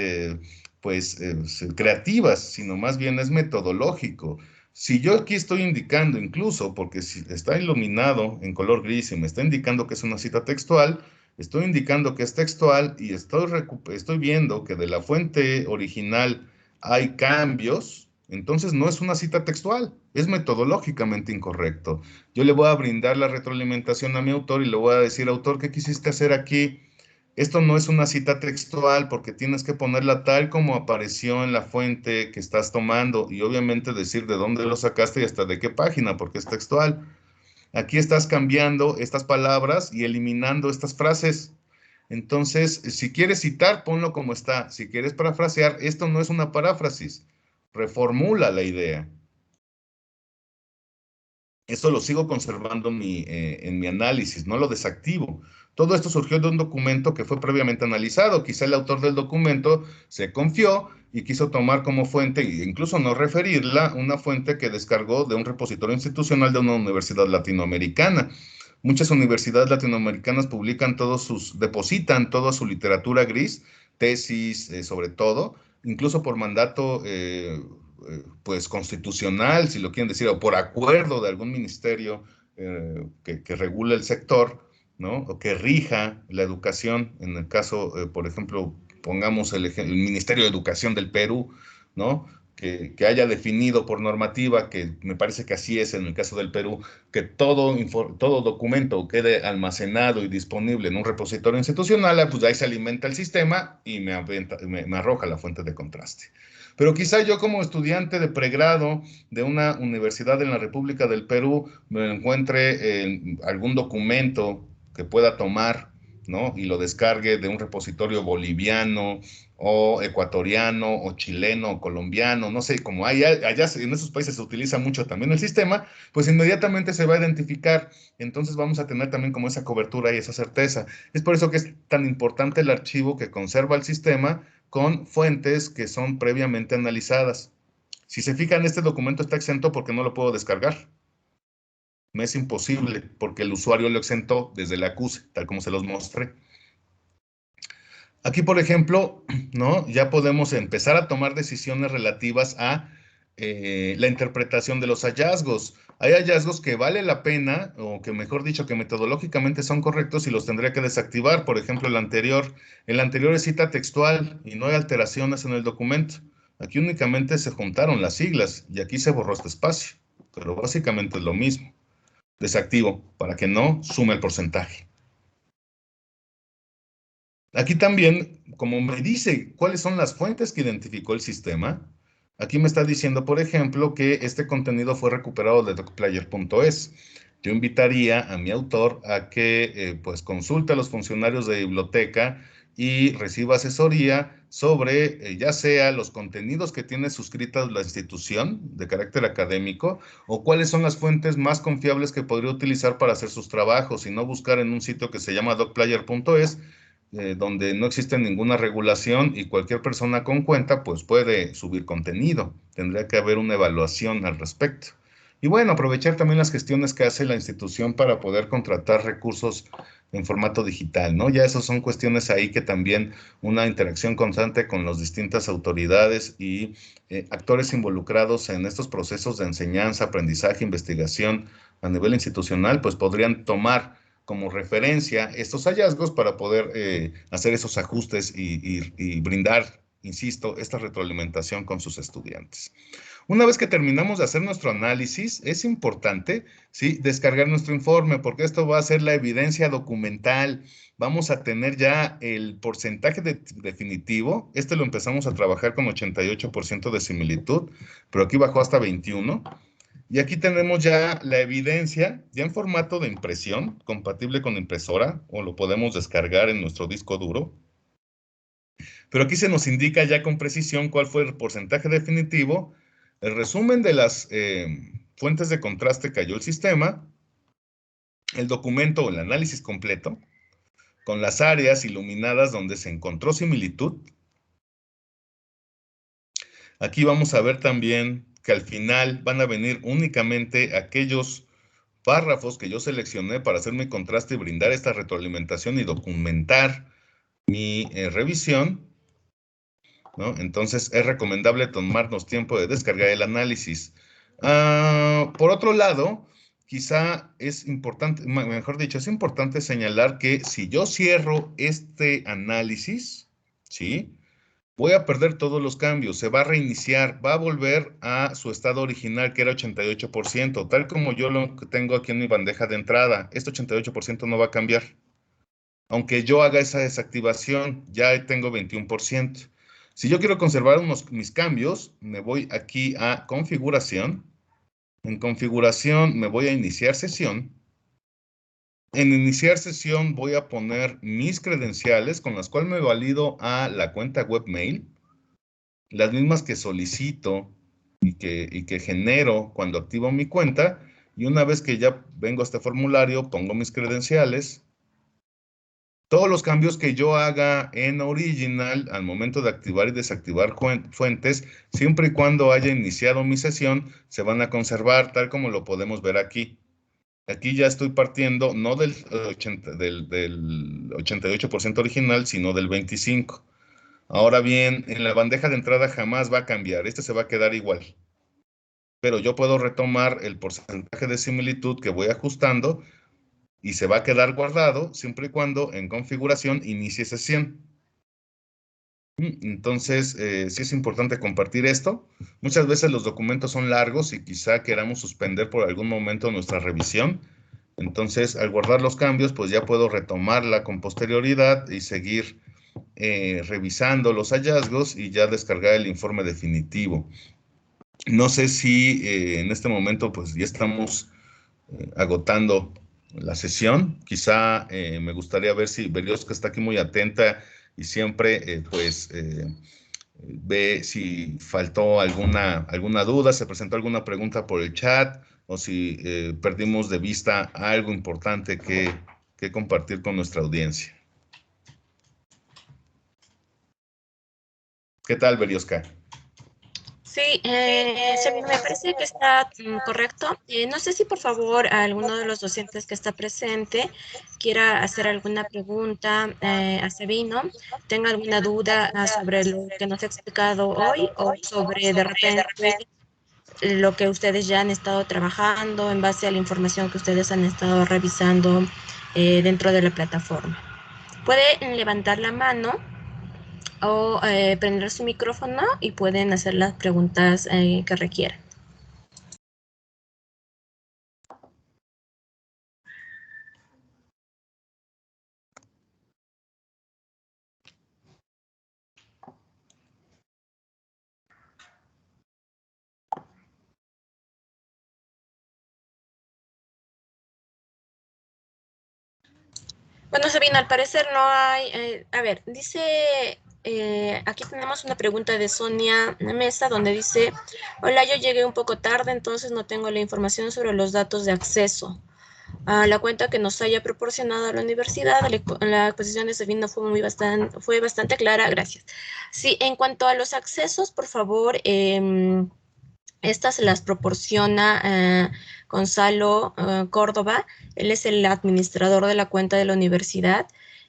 creativas, sino más bien es metodológico. Si yo aquí estoy indicando, incluso porque si está iluminado en color gris y me está indicando que es una cita textual, estoy indicando que es textual y estoy viendo que de la fuente original hay cambios, entonces no es una cita textual, es metodológicamente incorrecto. Yo le voy a brindar la retroalimentación a mi autor y le voy a decir, autor, ¿qué quisiste hacer aquí? Esto no es una cita textual porque tienes que ponerla tal como apareció en la fuente que estás tomando y obviamente decir de dónde lo sacaste y hasta de qué página, porque es textual. Aquí estás cambiando estas palabras y eliminando estas frases. Entonces, si quieres citar, ponlo como está. Si quieres parafrasear, esto no es una paráfrasis. Reformula la idea. Eso lo sigo conservando en mi análisis, no lo desactivo. Todo esto surgió de un documento que fue previamente analizado. Quizá el autor del documento se confió y quiso tomar como fuente, e incluso no referirla, una fuente que descargó de un repositorio institucional de una universidad latinoamericana. Muchas universidades latinoamericanas depositan toda su literatura gris, tesis sobre todo, incluso por mandato pues constitucional, si lo quieren decir, o por acuerdo de algún ministerio que regule el sector, ¿no? O que rija la educación, en el caso, por ejemplo, pongamos el Ministerio de Educación del Perú, ¿no? Que haya definido por normativa, que me parece que así es en el caso del Perú, que todo documento quede almacenado y disponible en un repositorio institucional, pues ahí se alimenta el sistema y me arroja la fuente de contraste. Pero quizá yo como estudiante de pregrado de una universidad en la República del Perú me encuentre algún documento que pueda tomar, ¿no? Y lo descargue de un repositorio boliviano o ecuatoriano o chileno o colombiano, no sé, como allá en esos países se utiliza mucho también el sistema, pues inmediatamente se va a identificar. Entonces vamos a tener también como esa cobertura y esa certeza. Es por eso que es tan importante el archivo que conserva el sistema con fuentes que son previamente analizadas. Si se fijan, este documento está exento porque no lo puedo descargar. Me es imposible porque el usuario lo exentó desde el acuse, tal como se los mostré. Aquí, por ejemplo, ¿no? Ya podemos empezar a tomar decisiones relativas a la interpretación de los hallazgos. Hay hallazgos que vale la pena, o que mejor dicho, que metodológicamente son correctos y los tendría que desactivar. Por ejemplo, el anterior es cita textual y no hay alteraciones en el documento. Aquí únicamente se juntaron las siglas y aquí se borró este espacio, pero básicamente es lo mismo. Desactivo para que no sume el porcentaje. Aquí también, como me dice cuáles son las fuentes que identificó el sistema, aquí me está diciendo, por ejemplo, que este contenido fue recuperado de docplayer.es. Yo invitaría a mi autor a que pues consulte a los funcionarios de biblioteca y reciba asesoría sobre ya sea los contenidos que tiene suscritas la institución de carácter académico o cuáles son las fuentes más confiables que podría utilizar para hacer sus trabajos y no buscar en un sitio que se llama docplayer.es, donde no existe ninguna regulación y cualquier persona con cuenta pues puede subir contenido. Tendría que haber una evaluación al respecto. Y bueno, aprovechar también las gestiones que hace la institución para poder contratar recursos en formato digital, ¿no? Ya esas son cuestiones ahí que también una interacción constante con las distintas autoridades y actores involucrados en estos procesos de enseñanza, aprendizaje, investigación a nivel institucional, pues podrían tomar como referencia estos hallazgos para poder hacer esos ajustes y brindar, insisto, esta retroalimentación con sus estudiantes. Una vez que terminamos de hacer nuestro análisis, es importante, ¿sí?, descargar nuestro informe, porque esto va a ser la evidencia documental. Vamos a tener ya el porcentaje definitivo. Este lo empezamos a trabajar con 88% de similitud, pero aquí bajó hasta 21. Y aquí tenemos ya la evidencia, ya en formato de impresión, compatible con impresora, o lo podemos descargar en nuestro disco duro. Pero aquí se nos indica ya con precisión cuál fue el porcentaje definitivo, el resumen de las fuentes de contraste que halló el sistema, el documento o el análisis completo, con las áreas iluminadas donde se encontró similitud. Aquí vamos a ver también que al final van a venir únicamente aquellos párrafos que yo seleccioné para hacer mi contraste y brindar esta retroalimentación y documentar mi revisión, ¿no? Entonces es recomendable tomarnos tiempo de descargar el análisis. Por otro lado, quizá es importante, mejor dicho, es importante señalar que si yo cierro este análisis, ¿sí?, voy a perder todos los cambios, se va a reiniciar, va a volver a su estado original, que era 88%, tal como yo lo tengo aquí en mi bandeja de entrada. Este 88% no va a cambiar. Aunque yo haga esa desactivación, ya tengo 21%. Si yo quiero conservar mis cambios, me voy aquí a configuración. En configuración me voy a iniciar sesión. En iniciar sesión voy a poner mis credenciales con las cuales me valido a la cuenta webmail, las mismas que solicito y que genero cuando activo mi cuenta. Y una vez que ya vengo a este formulario, pongo mis credenciales. Todos los cambios que yo haga en Original al momento de activar y desactivar fuentes, siempre y cuando haya iniciado mi sesión, se van a conservar tal como lo podemos ver aquí. Aquí ya estoy partiendo no del 88% original, sino del 25%. Ahora bien, en la bandeja de entrada jamás va a cambiar. Este se va a quedar igual. Pero yo puedo retomar el porcentaje de similitud que voy ajustando y se va a quedar guardado siempre y cuando en configuración inicie sesión. Entonces, sí es importante compartir esto. Muchas veces los documentos son largos y quizá queramos suspender por algún momento nuestra revisión. Entonces, al guardar los cambios, pues ya puedo retomarla con posterioridad y seguir revisando los hallazgos y ya descargar el informe definitivo. No sé si en este momento pues ya estamos agotando la sesión. Quizá me gustaría ver si Berioska está aquí muy atenta y siempre ve si faltó alguna duda, se presentó alguna pregunta por el chat o si perdimos de vista algo importante que compartir con nuestra audiencia. ¿Qué tal, Berioska? Sí, me parece que está correcto. No sé si por favor alguno de los docentes que está presente quiera hacer alguna pregunta a Sabino, tenga alguna duda sobre lo que nos ha explicado hoy o sobre de repente lo que ustedes ya han estado trabajando en base a la información que ustedes han estado revisando dentro de la plataforma. Puede levantar la mano o prender su micrófono y pueden hacer las preguntas que requieran. Bueno, Sabina, al parecer no hay, a ver, dice, aquí tenemos una pregunta de Sonia Mesa donde dice, hola, yo llegué un poco tarde, entonces no tengo la información sobre los datos de acceso a la cuenta que nos haya proporcionado la universidad. La exposición de Sabina fue bastante clara, gracias. Sí, en cuanto a los accesos, por favor, estas las proporciona Gonzalo Córdoba. Él es el administrador de la cuenta de la universidad.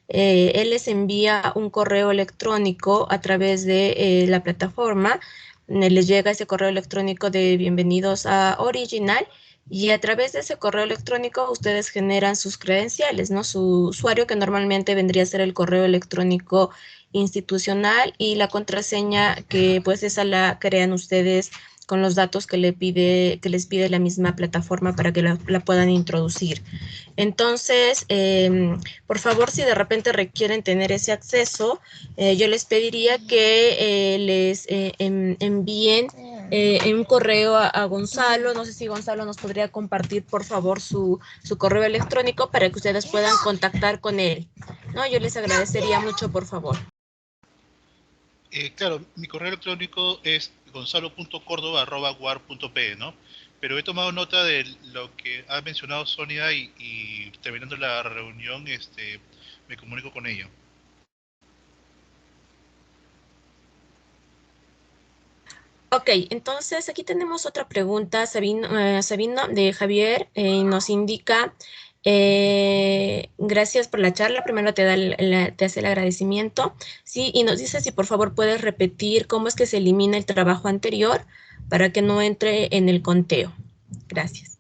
Él les envía un correo electrónico a través de la plataforma. Les llega ese correo electrónico de bienvenidos a Original y a través de ese correo electrónico ustedes generan sus credenciales, ¿no? Su usuario, que normalmente vendría a ser el correo electrónico institucional, y la contraseña, que pues esa la crean ustedes con los datos que les pide la misma plataforma para que la puedan introducir. Entonces, por favor, si de repente requieren tener ese acceso, yo les pediría que les envíen un correo a Gonzalo. No sé si Gonzalo nos podría compartir, por favor, su correo electrónico para que ustedes puedan contactar con él, ¿no? Yo les agradecería mucho, por favor. Claro, mi correo electrónico es gonzalo.córdoba@guar.pe, ¿no? Pero he tomado nota de lo que ha mencionado Sonia y terminando la reunión, me comunico con ella. Ok, entonces aquí tenemos otra pregunta, Sabino, de Javier, nos indica, gracias por la charla. Primero te hace el agradecimiento, sí, y nos dice si por favor puedes repetir cómo es que se elimina el trabajo anterior para que no entre en el conteo. Gracias.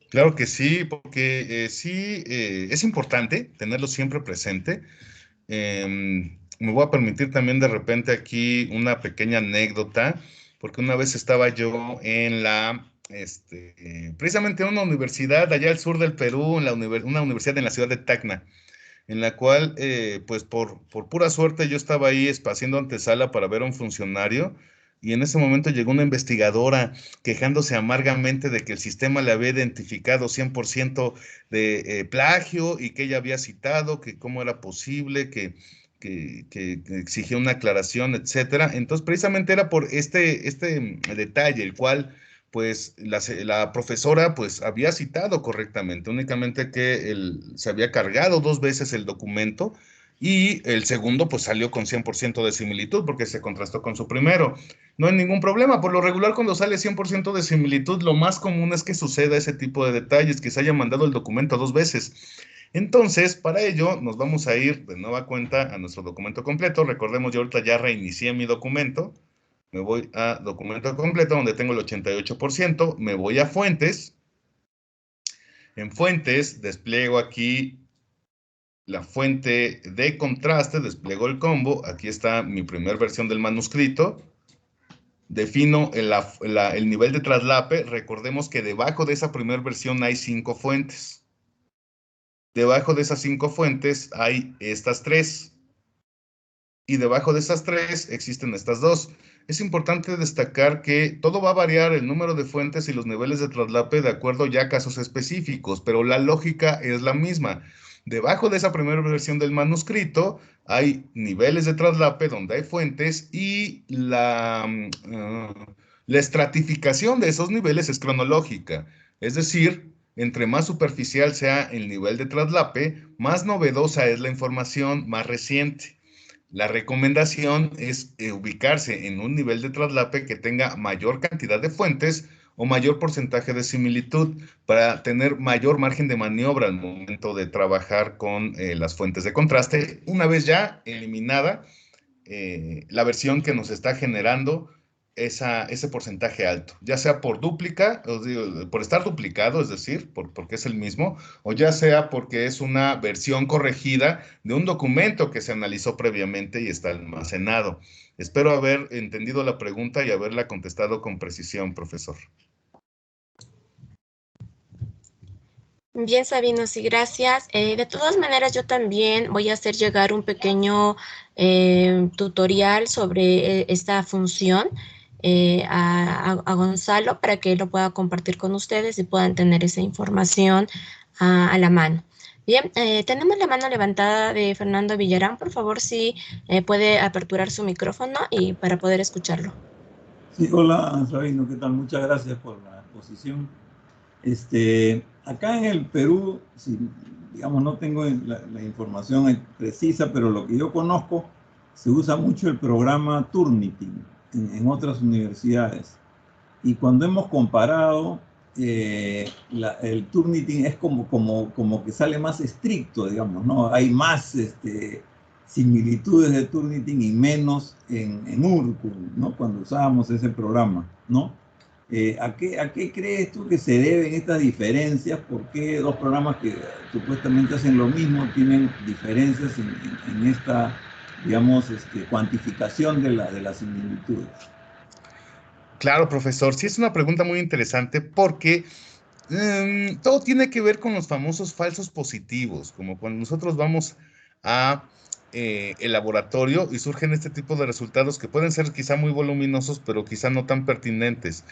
Claro que sí, porque sí es importante tenerlo siempre presente. Me voy a permitir también de repente aquí una pequeña anécdota, porque una vez estaba yo en precisamente en una universidad allá al sur del Perú, una universidad en la ciudad de Tacna, en la cual, pues por pura suerte yo estaba ahí haciendo antesala para ver a un funcionario, y en ese momento llegó una investigadora quejándose amargamente de que el sistema le había identificado 100% de plagio, y que ella había citado, que cómo era posible, que exigía una aclaración, etcétera. Entonces, precisamente era por este detalle, el cual pues la profesora pues había citado correctamente, únicamente que se había cargado dos veces el documento, y el segundo pues salió con 100% de similitud porque se contrastó con su primero. No hay ningún problema. Por lo regular, cuando sale 100% de similitud, lo más común es que suceda ese tipo de detalles, que se haya mandado el documento dos veces. Entonces, para ello, nos vamos a ir de nueva cuenta a nuestro documento completo. Recordemos, yo ahorita ya reinicié mi documento. Me voy a documento completo, donde tengo el 88%. Me voy a fuentes. En fuentes, despliego aquí la fuente de contraste, despliego el combo. Aquí está mi primera versión del manuscrito. Defino el nivel de traslape. Recordemos que debajo de esa primera versión hay 5 fuentes. Debajo de esas 5 fuentes hay estas 3. Y debajo de esas 3 existen estas 2. Es importante destacar que todo va a variar el número de fuentes y los niveles de traslape de acuerdo ya a casos específicos, pero la lógica es la misma. Debajo de esa primera versión del manuscrito hay niveles de traslape donde hay fuentes, y la estratificación de esos niveles es cronológica. Es decir, entre más superficial sea el nivel de traslape, más novedosa es la información más reciente. La recomendación es ubicarse en un nivel de traslape que tenga mayor cantidad de fuentes o mayor porcentaje de similitud, para tener mayor margen de maniobra al momento de trabajar con las fuentes de contraste, una vez ya eliminada la versión que nos está generando ese porcentaje alto, ya sea por dúplica, por estar duplicado, es decir, porque es el mismo, o ya sea porque es una versión corregida de un documento que se analizó previamente y está almacenado. Espero haber entendido la pregunta y haberla contestado con precisión, profesor. Bien, Sabino, sí, gracias. De todas maneras, yo también voy a hacer llegar un pequeño tutorial sobre esta función a Gonzalo, para que lo pueda compartir con ustedes y puedan tener esa información a la mano. Bien, tenemos la mano levantada de Fernando Villarán. Por favor, si puede aperturar su micrófono y para poder escucharlo. Sí, hola, Sabino, ¿qué tal? Muchas gracias por la exposición. Acá en el Perú, si, digamos, no tengo la información precisa, pero lo que yo conozco, se usa mucho el programa Turnitin en otras universidades. Y cuando hemos comparado, el Turnitin es como que sale más estricto, digamos, ¿no? Hay más similitudes de Turnitin y menos en Urku, ¿no? Cuando usábamos ese programa, ¿no? ¿A qué crees tú que se deben estas diferencias? ¿Por qué dos programas que supuestamente hacen lo mismo tienen diferencias en esta, digamos, cuantificación de las similitudes? Claro, profesor, sí es una pregunta muy interesante porque todo tiene que ver con los famosos falsos positivos, como cuando nosotros vamos a el laboratorio y surgen este tipo de resultados que pueden ser quizá muy voluminosos, pero quizá no tan pertinentes.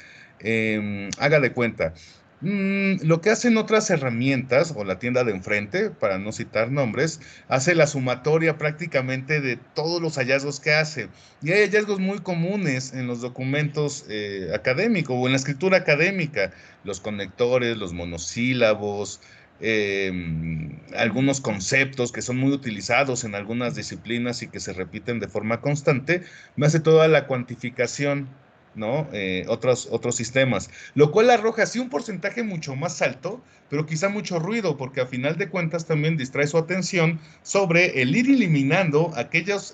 Haga de cuenta. Lo que hacen otras herramientas o la tienda de enfrente, para no citar nombres, hace la sumatoria prácticamente de todos los hallazgos que hace. Y hay hallazgos muy comunes en los documentos académicos o en la escritura académica, los conectores, los monosílabos, algunos conceptos que son muy utilizados en algunas disciplinas y que se repiten de forma constante, me hace toda la cuantificación, ¿no? Otros sistemas, lo cual arroja sí un porcentaje mucho más alto, pero quizá mucho ruido, porque a final de cuentas también distrae su atención sobre el ir eliminando aquellos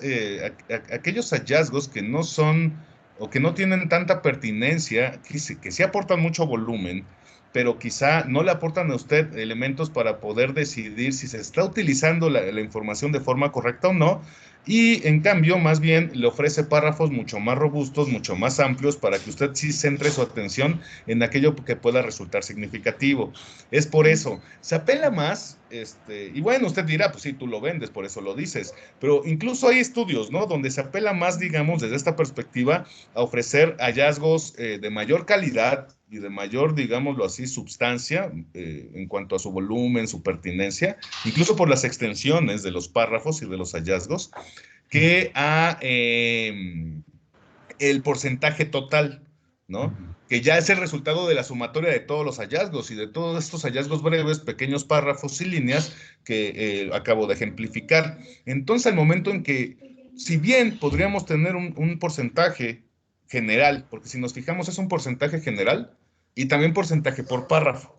hallazgos que no son o que no tienen tanta pertinencia, que sí aportan mucho volumen, pero quizá no le aportan a usted elementos para poder decidir si se está utilizando la información de forma correcta o no, y en cambio, más bien le ofrece párrafos mucho más robustos, mucho más amplios, para que usted sí centre su atención en aquello que pueda resultar significativo. Es por eso, se apela más, y bueno, usted dirá, pues sí, tú lo vendes, por eso lo dices, pero incluso hay estudios, ¿no? Donde se apela más, digamos, desde esta perspectiva, a ofrecer hallazgos de mayor calidad y de mayor, digámoslo así, substancia en cuanto a su volumen, su pertinencia, incluso por las extensiones de los párrafos y de los hallazgos, que a el porcentaje total, ¿no? Que ya es el resultado de la sumatoria de todos los hallazgos y de todos estos hallazgos breves, pequeños párrafos y líneas que acabo de ejemplificar. Entonces, al momento en que, si bien podríamos tener un porcentaje general, porque si nos fijamos es un porcentaje general y también porcentaje por párrafo.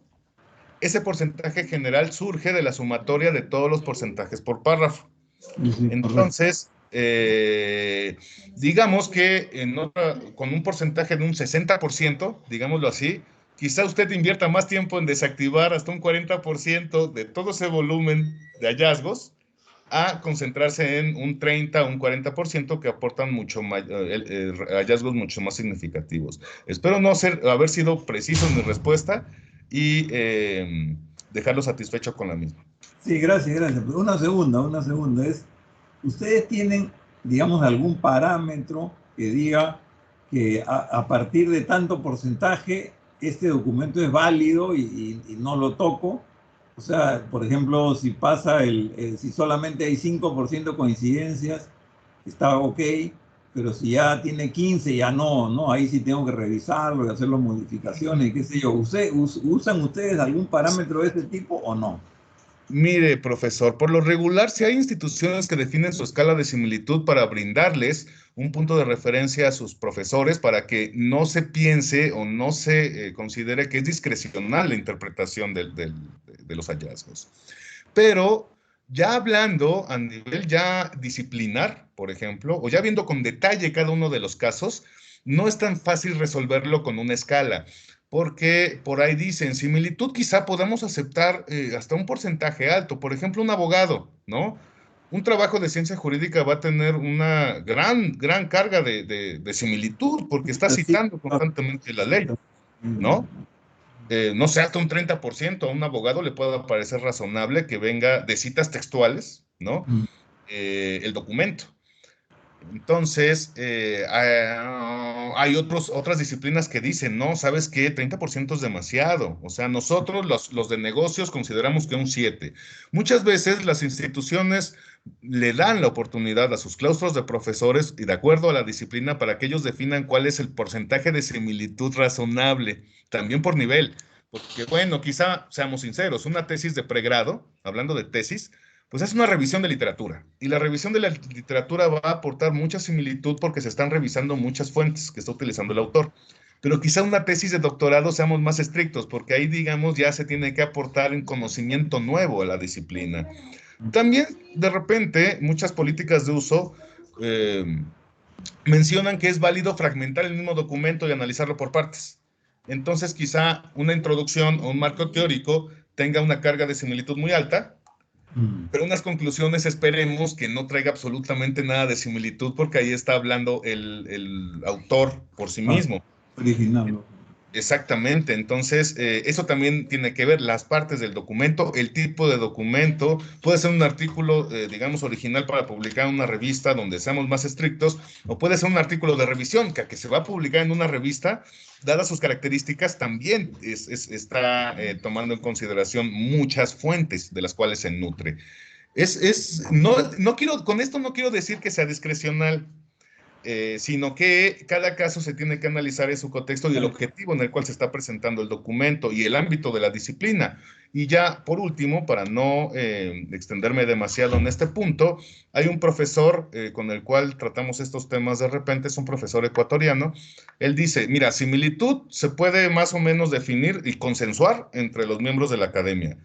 Ese porcentaje general surge de la sumatoria de todos los porcentajes por párrafo. Sí, correcto. Entonces, digamos que con un porcentaje de un 60%, digámoslo así, quizá usted invierta más tiempo en desactivar hasta un 40% de todo ese volumen de hallazgos a concentrarse en un 30 o un 40% que aportan hallazgos mucho más significativos. Espero no haber sido preciso en mi respuesta y dejarlo satisfecho con la misma. Sí, gracias, gracias. Pero una segunda es, ¿ustedes tienen, digamos, algún parámetro que diga que a partir de tanto porcentaje este documento es válido y no lo toco? O sea, por ejemplo, si pasa si solamente hay 5% coincidencias, está ok, pero si ya tiene 15, ya no, ahí sí tengo que revisarlo y hacer las modificaciones, qué sé yo. ¿Usan ustedes algún parámetro de este tipo o no? Mire, profesor, por lo regular, si hay instituciones que definen su escala de similitud para brindarles un punto de referencia a sus profesores para que no se piense o no se considere que es discrecional la interpretación de los hallazgos. Pero ya hablando a nivel ya disciplinar, por ejemplo, o ya viendo con detalle cada uno de los casos, no es tan fácil resolverlo con una escala, porque por ahí dicen, similitud quizá podamos aceptar hasta un porcentaje alto, por ejemplo, un abogado, ¿no? Un trabajo de ciencia jurídica va a tener una gran carga de similitud porque está Así, citando constantemente la ley, ¿no? No sé, hasta un 30% a un abogado le puede parecer razonable que venga de citas textuales, ¿no? El documento. Entonces, hay otras disciplinas que dicen, no, ¿sabes qué? 30% es demasiado. O sea, nosotros, los de negocios, consideramos que un 7. Muchas veces las instituciones le dan la oportunidad a sus claustros de profesores y de acuerdo a la disciplina para que ellos definan cuál es el porcentaje de similitud razonable, también por nivel. Porque, bueno, quizá seamos sinceros, una tesis de pregrado, hablando de tesis, pues es una revisión de literatura. Y la revisión de la literatura va a aportar mucha similitud porque se están revisando muchas fuentes que está utilizando el autor. Pero quizá una tesis de doctorado seamos más estrictos, porque ahí, digamos, ya se tiene que aportar un conocimiento nuevo a la disciplina. También, de repente, muchas políticas de uso eh, mencionan que es válido fragmentar el mismo documento y analizarlo por partes. Entonces, quizá una introducción o un marco teórico tenga una carga de similitud muy alta, pero unas conclusiones esperemos que no traiga absolutamente nada de similitud porque ahí está hablando el autor por sí mismo. Original. Exactamente, entonces eso también tiene que ver las partes del documento, el tipo de documento, puede ser un artículo, digamos, original para publicar en una revista donde seamos más estrictos, o puede ser un artículo de revisión que se va a publicar en una revista, dadas sus características, también está tomando en consideración muchas fuentes de las cuales se nutre. No quiero, con esto no quiero decir que sea discrecional, sino que cada caso se tiene que analizar en su contexto y el objetivo en el cual se está presentando el documento y el ámbito de la disciplina. Y ya, por último, para no extenderme demasiado en este punto, hay un profesor con el cual tratamos estos temas de repente, es un profesor ecuatoriano. Él dice, mira, similitud se puede más o menos definir y consensuar entre los miembros de la academia,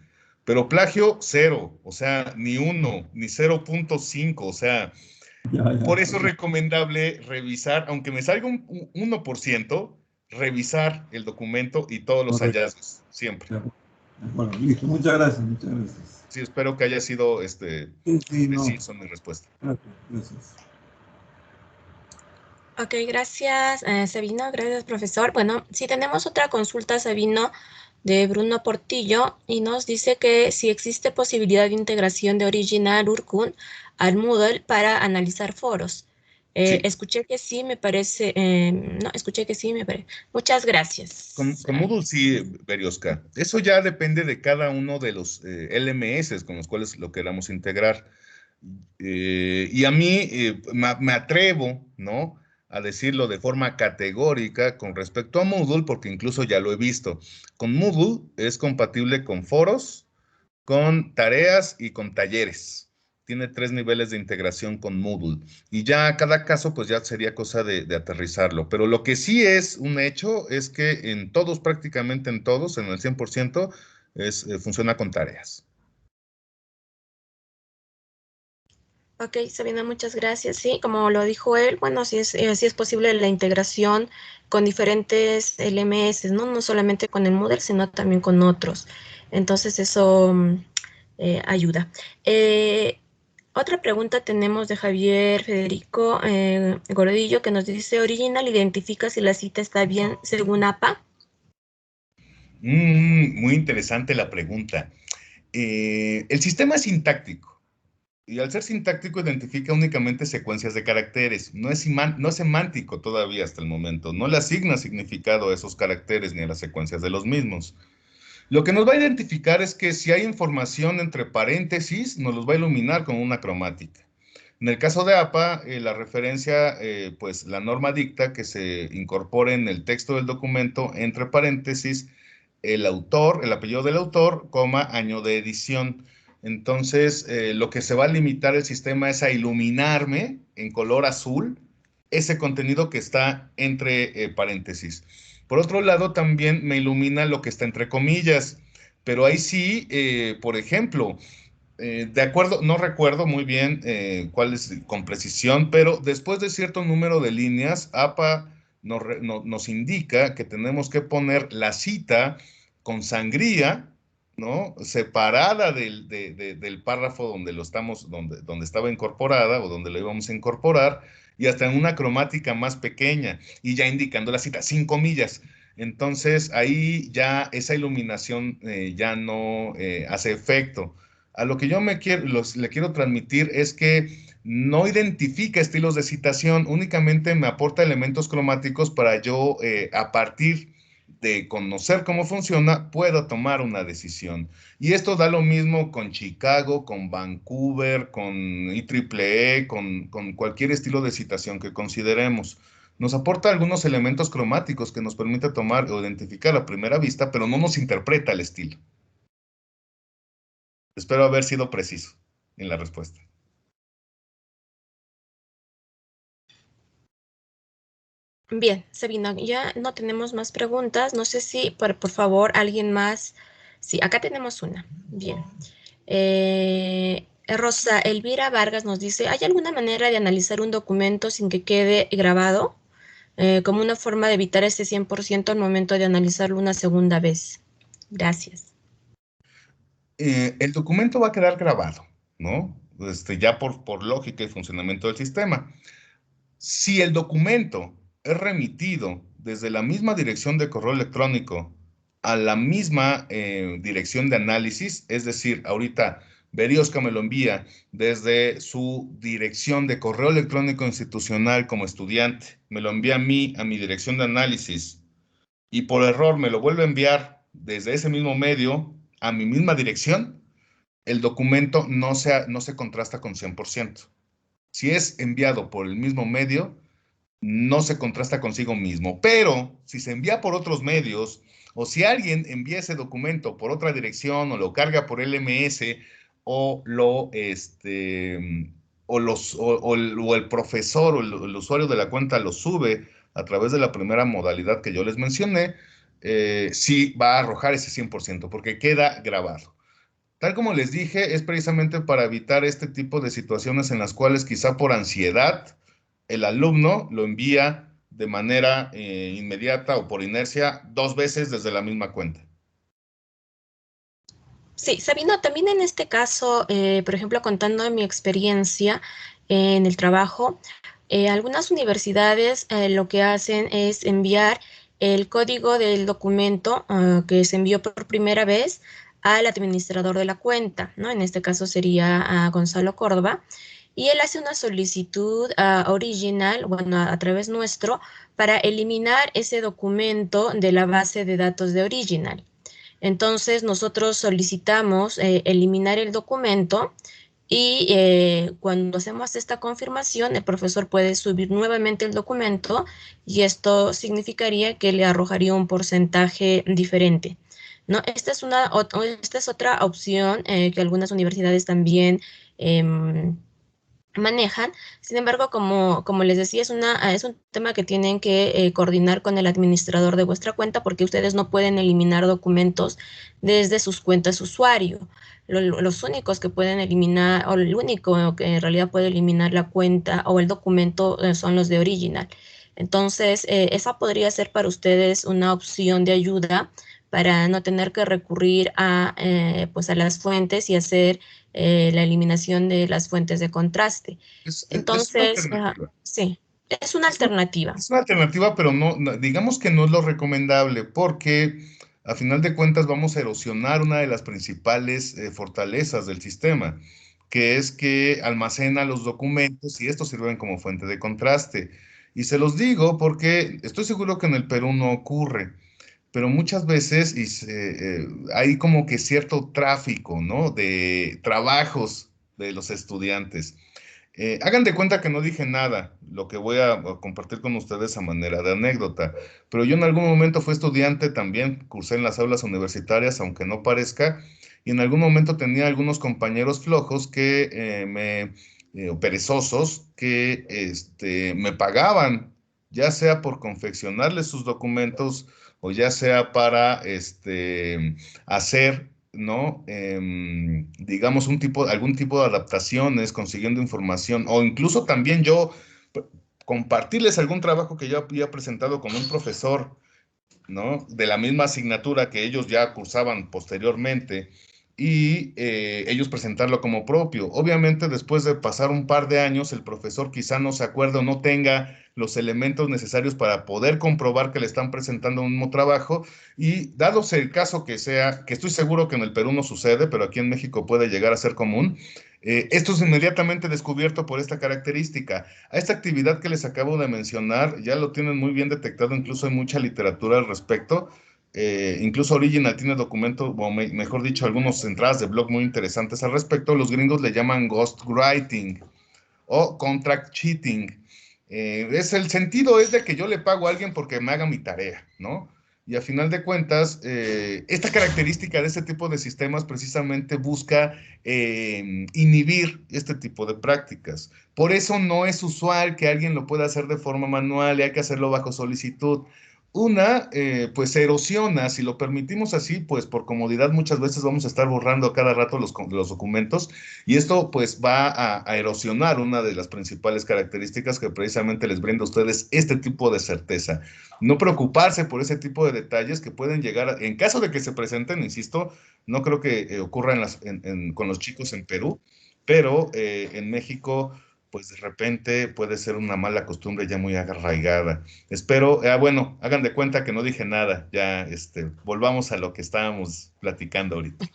pero plagio, cero, o sea, ni 1, ni 0.5, o sea... Por eso es recomendable revisar, aunque me salga un 1%, revisar el documento y todos los hallazgos, siempre. Bueno, listo. Muchas gracias, muchas gracias. Sí, espero que haya sido preciso mi respuesta. Gracias. Ok, gracias, Sabino. Gracias, profesor. Bueno, si tenemos otra consulta, Sabino, de Bruno Portillo, y nos dice que si existe posibilidad de integración de Original Urkun al Moodle para analizar foros. Sí. Escuché que sí, me parece. No, escuché que sí, me parece. Muchas gracias. Con Moodle sí, Berioska. Eso ya depende de cada uno de los LMS con los cuales lo queramos integrar. Y a mí me atrevo, ¿no?, a decirlo de forma categórica con respecto a Moodle, porque incluso ya lo he visto. Con Moodle es compatible con foros, con tareas y con talleres. Tiene 3 niveles de integración con Moodle. Y ya cada caso, pues ya sería cosa de aterrizarlo. Pero lo que sí es un hecho es que en todos, prácticamente en todos, en el 100%, funciona con tareas. Ok, Sabina, muchas gracias. Sí, como lo dijo él, bueno, sí es posible la integración con diferentes LMS, ¿no? No solamente con el Moodle, sino también con otros. Entonces, eso ayuda. Otra pregunta tenemos de Javier Federico Gordillo, que nos dice, Original identifica si la cita está bien según APA. Muy interesante la pregunta. El sistema es sintáctico. Y al ser sintáctico identifica únicamente secuencias de caracteres, no es semántico todavía hasta el momento, no le asigna significado a esos caracteres ni a las secuencias de los mismos. Lo que nos va a identificar es que si hay información entre paréntesis, nos los va a iluminar con una cromática. En el caso de APA, la referencia, pues la norma dicta que se incorpore en el texto del documento, entre paréntesis, el autor, el apellido del autor, coma, año de edición. Entonces, lo que se va a limitar el sistema es a iluminarme en color azul ese contenido que está entre paréntesis. Por otro lado, también me ilumina lo que está entre comillas, pero ahí sí, por ejemplo, de acuerdo, no recuerdo muy bien cuál es con precisión, pero después de cierto número de líneas, APA nos indica que tenemos que poner la cita con sangría, ¿no?, separada del párrafo donde estaba incorporada o donde lo íbamos a incorporar, y hasta en una cromática más pequeña, y ya indicando la cita, sin comillas. Entonces, ahí ya esa iluminación ya no hace efecto. A lo que yo le quiero transmitir es que no identifica estilos de citación, únicamente me aporta elementos cromáticos para yo, a partir de conocer cómo funciona, pueda tomar una decisión. Y esto da lo mismo con Chicago, con Vancouver, con IEEE, con cualquier estilo de citación que consideremos. Nos aporta algunos elementos cromáticos que nos permite tomar o identificar a primera vista, pero no nos interpreta el estilo. Espero haber sido preciso en la respuesta. Bien, Sabina, ya no tenemos más preguntas. No sé si, por favor, alguien más. Sí, acá tenemos una. Bien. Rosa Elvira Vargas nos dice, ¿hay alguna manera de analizar un documento sin que quede grabado? Como una forma de evitar ese 100% al momento de analizarlo una segunda vez. Gracias. El documento va a quedar grabado, ¿no? Ya por lógica y funcionamiento del sistema. Si el documento es remitido desde la misma dirección de correo electrónico a la misma dirección de análisis, es decir, ahorita Berioska me lo envía desde su dirección de correo electrónico institucional como estudiante, me lo envía a mí, a mi dirección de análisis, y por error me lo vuelve a enviar desde ese mismo medio a mi misma dirección, el documento no se contrasta con 100%. Si es enviado por el mismo medio, no se contrasta consigo mismo. Pero si se envía por otros medios, o si alguien envía ese documento por otra dirección, o lo carga por LMS, o el profesor o el usuario de la cuenta lo sube a través de la primera modalidad que yo les mencioné, sí va a arrojar ese 100%, porque queda grabado. Tal como les dije, es precisamente para evitar este tipo de situaciones en las cuales quizá por ansiedad el alumno lo envía de manera inmediata o por inercia 2 veces desde la misma cuenta. Sí, Sabina, también en este caso, por ejemplo, contando de mi experiencia en el trabajo, algunas universidades lo que hacen es enviar el código del documento que se envió por primera vez al administrador de la cuenta, ¿no? En este caso sería a Gonzalo Córdoba, y él hace una solicitud original, bueno, a través nuestro, para eliminar ese documento de la base de datos de original. Entonces, nosotros solicitamos eliminar el documento y cuando hacemos esta confirmación, el profesor puede subir nuevamente el documento y esto significaría que le arrojaría un porcentaje diferente, ¿no? Esta es otra opción que algunas universidades también manejan. Sin embargo, como les decía, es un tema que tienen que coordinar con el administrador de vuestra cuenta porque ustedes no pueden eliminar documentos desde sus cuentas usuario. Los únicos que pueden eliminar, o el único que en realidad puede eliminar la cuenta o el documento son los de original. Entonces, esa podría ser para ustedes una opción de ayuda para no tener que recurrir pues a las fuentes y hacer la eliminación de las fuentes de contraste. Entonces, sí, es una alternativa. Es una alternativa, pero digamos que no es lo recomendable, porque a final de cuentas vamos a erosionar una de las principales fortalezas del sistema, que es que almacena los documentos y estos sirven como fuente de contraste. Y se los digo porque estoy seguro que en el Perú no ocurre, pero muchas veces hay como que cierto tráfico, ¿no? De trabajos de los estudiantes. Hagan de cuenta que no dije nada, lo que voy a compartir con ustedes a manera de anécdota, pero yo en algún momento fui estudiante también, cursé en las aulas universitarias, aunque no parezca, y en algún momento tenía algunos compañeros flojos o perezosos que me pagaban, ya sea por confeccionarles sus documentos o ya sea para hacer, ¿no? Digamos, algún tipo de adaptaciones, consiguiendo información, o incluso también yo compartirles algún trabajo que yo había presentado con un profesor, ¿no? De la misma asignatura que ellos ya cursaban posteriormente, y ellos presentarlo como propio. Obviamente, después de pasar un par de años, el profesor quizá no se acuerde o no tenga los elementos necesarios para poder comprobar que le están presentando un mismo trabajo, y dándose el caso que sea, que estoy seguro que en el Perú no sucede, pero aquí en México puede llegar a ser común, Esto es inmediatamente descubierto por esta característica. A esta actividad que les acabo de mencionar ya lo tienen muy bien detectado, incluso hay mucha literatura al respecto. Incluso Original tiene documento, o mejor dicho, algunas entradas de blog muy interesantes al respecto. Los gringos le llaman ghostwriting o contract cheating. El sentido es de que yo le pago a alguien porque me haga mi tarea, ¿no? Y a final de cuentas, esta característica de este tipo de sistemas precisamente busca inhibir este tipo de prácticas. Por eso no es usual que alguien lo pueda hacer de forma manual y hay que hacerlo bajo solicitud. Una, pues se erosiona, si lo permitimos así, pues por comodidad muchas veces vamos a estar borrando a cada rato los documentos y esto pues va a erosionar una de las principales características que precisamente les brinda a ustedes este tipo de certeza. No preocuparse por ese tipo de detalles que pueden llegar, en caso de que se presenten, insisto, no creo que ocurra con los chicos en Perú, pero en México pues de repente puede ser una mala costumbre ya muy arraigada. Espero, bueno, hagan de cuenta que no dije nada, ya volvamos a lo que estábamos platicando ahorita.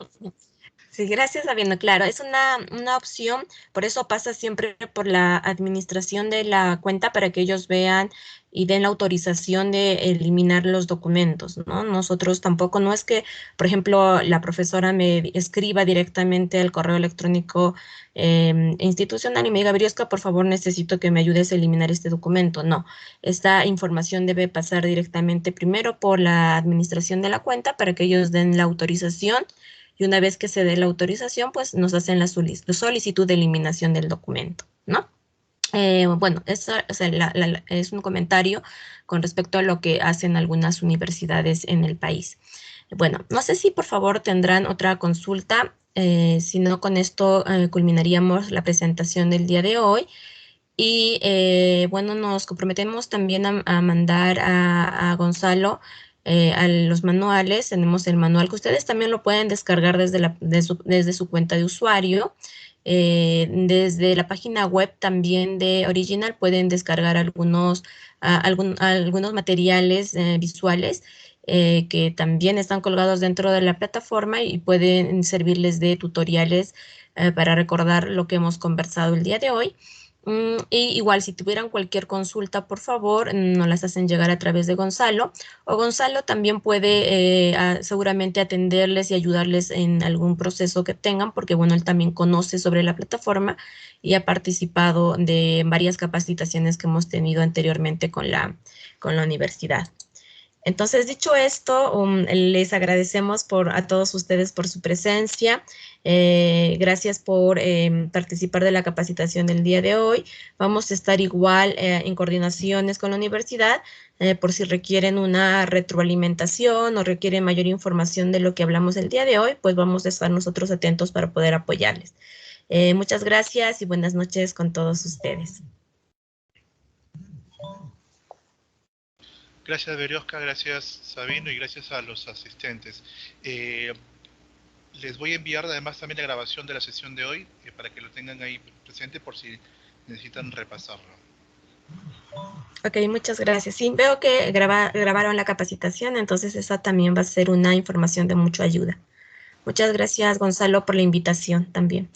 Sí, gracias, Sabino. Claro, es una opción, por eso pasa siempre por la administración de la cuenta para que ellos vean y den la autorización de eliminar los documentos, ¿no? Nosotros tampoco, no es que, por ejemplo, la profesora me escriba directamente al correo electrónico institucional y me diga, Briosca, por favor, necesito que me ayudes a eliminar este documento. No, esta información debe pasar directamente primero por la administración de la cuenta para que ellos den la autorización y una vez que se dé la autorización, pues nos hacen la solicitud de eliminación del documento, ¿no? Bueno, eso, o sea, es un comentario con respecto a lo que hacen algunas universidades en el país. Bueno, no sé si por favor tendrán otra consulta, si no con esto culminaríamos la presentación del día de hoy. Y bueno, nos comprometemos también a mandar a Gonzalo a los manuales. Tenemos el manual que ustedes también lo pueden descargar desde su cuenta de usuario. Desde la página web también de Original pueden descargar algunos materiales visuales que también están colgados dentro de la plataforma y pueden servirles de tutoriales para recordar lo que hemos conversado el día de hoy. Y igual, si tuvieran cualquier consulta, por favor, nos las hacen llegar a través de Gonzalo. O Gonzalo también puede seguramente atenderles y ayudarles en algún proceso que tengan, porque bueno, él también conoce sobre la plataforma y ha participado de varias capacitaciones que hemos tenido anteriormente con la universidad. Entonces, dicho esto, les agradecemos a todos ustedes por su presencia. Gracias por participar de la capacitación del día de hoy. Vamos a estar igual en coordinaciones con la universidad por si requieren una retroalimentación o requieren mayor información de lo que hablamos el día de hoy, pues vamos a estar nosotros atentos para poder apoyarles. Muchas gracias y buenas noches con todos ustedes. Gracias, Briosca, gracias, Sabino, y gracias a los asistentes. Les voy a enviar además también la grabación de la sesión de hoy para que lo tengan ahí presente por si necesitan repasarlo. Ok, muchas gracias. Sí, veo que grabaron la capacitación, entonces esa también va a ser una información de mucha ayuda. Muchas gracias, Gonzalo, por la invitación también.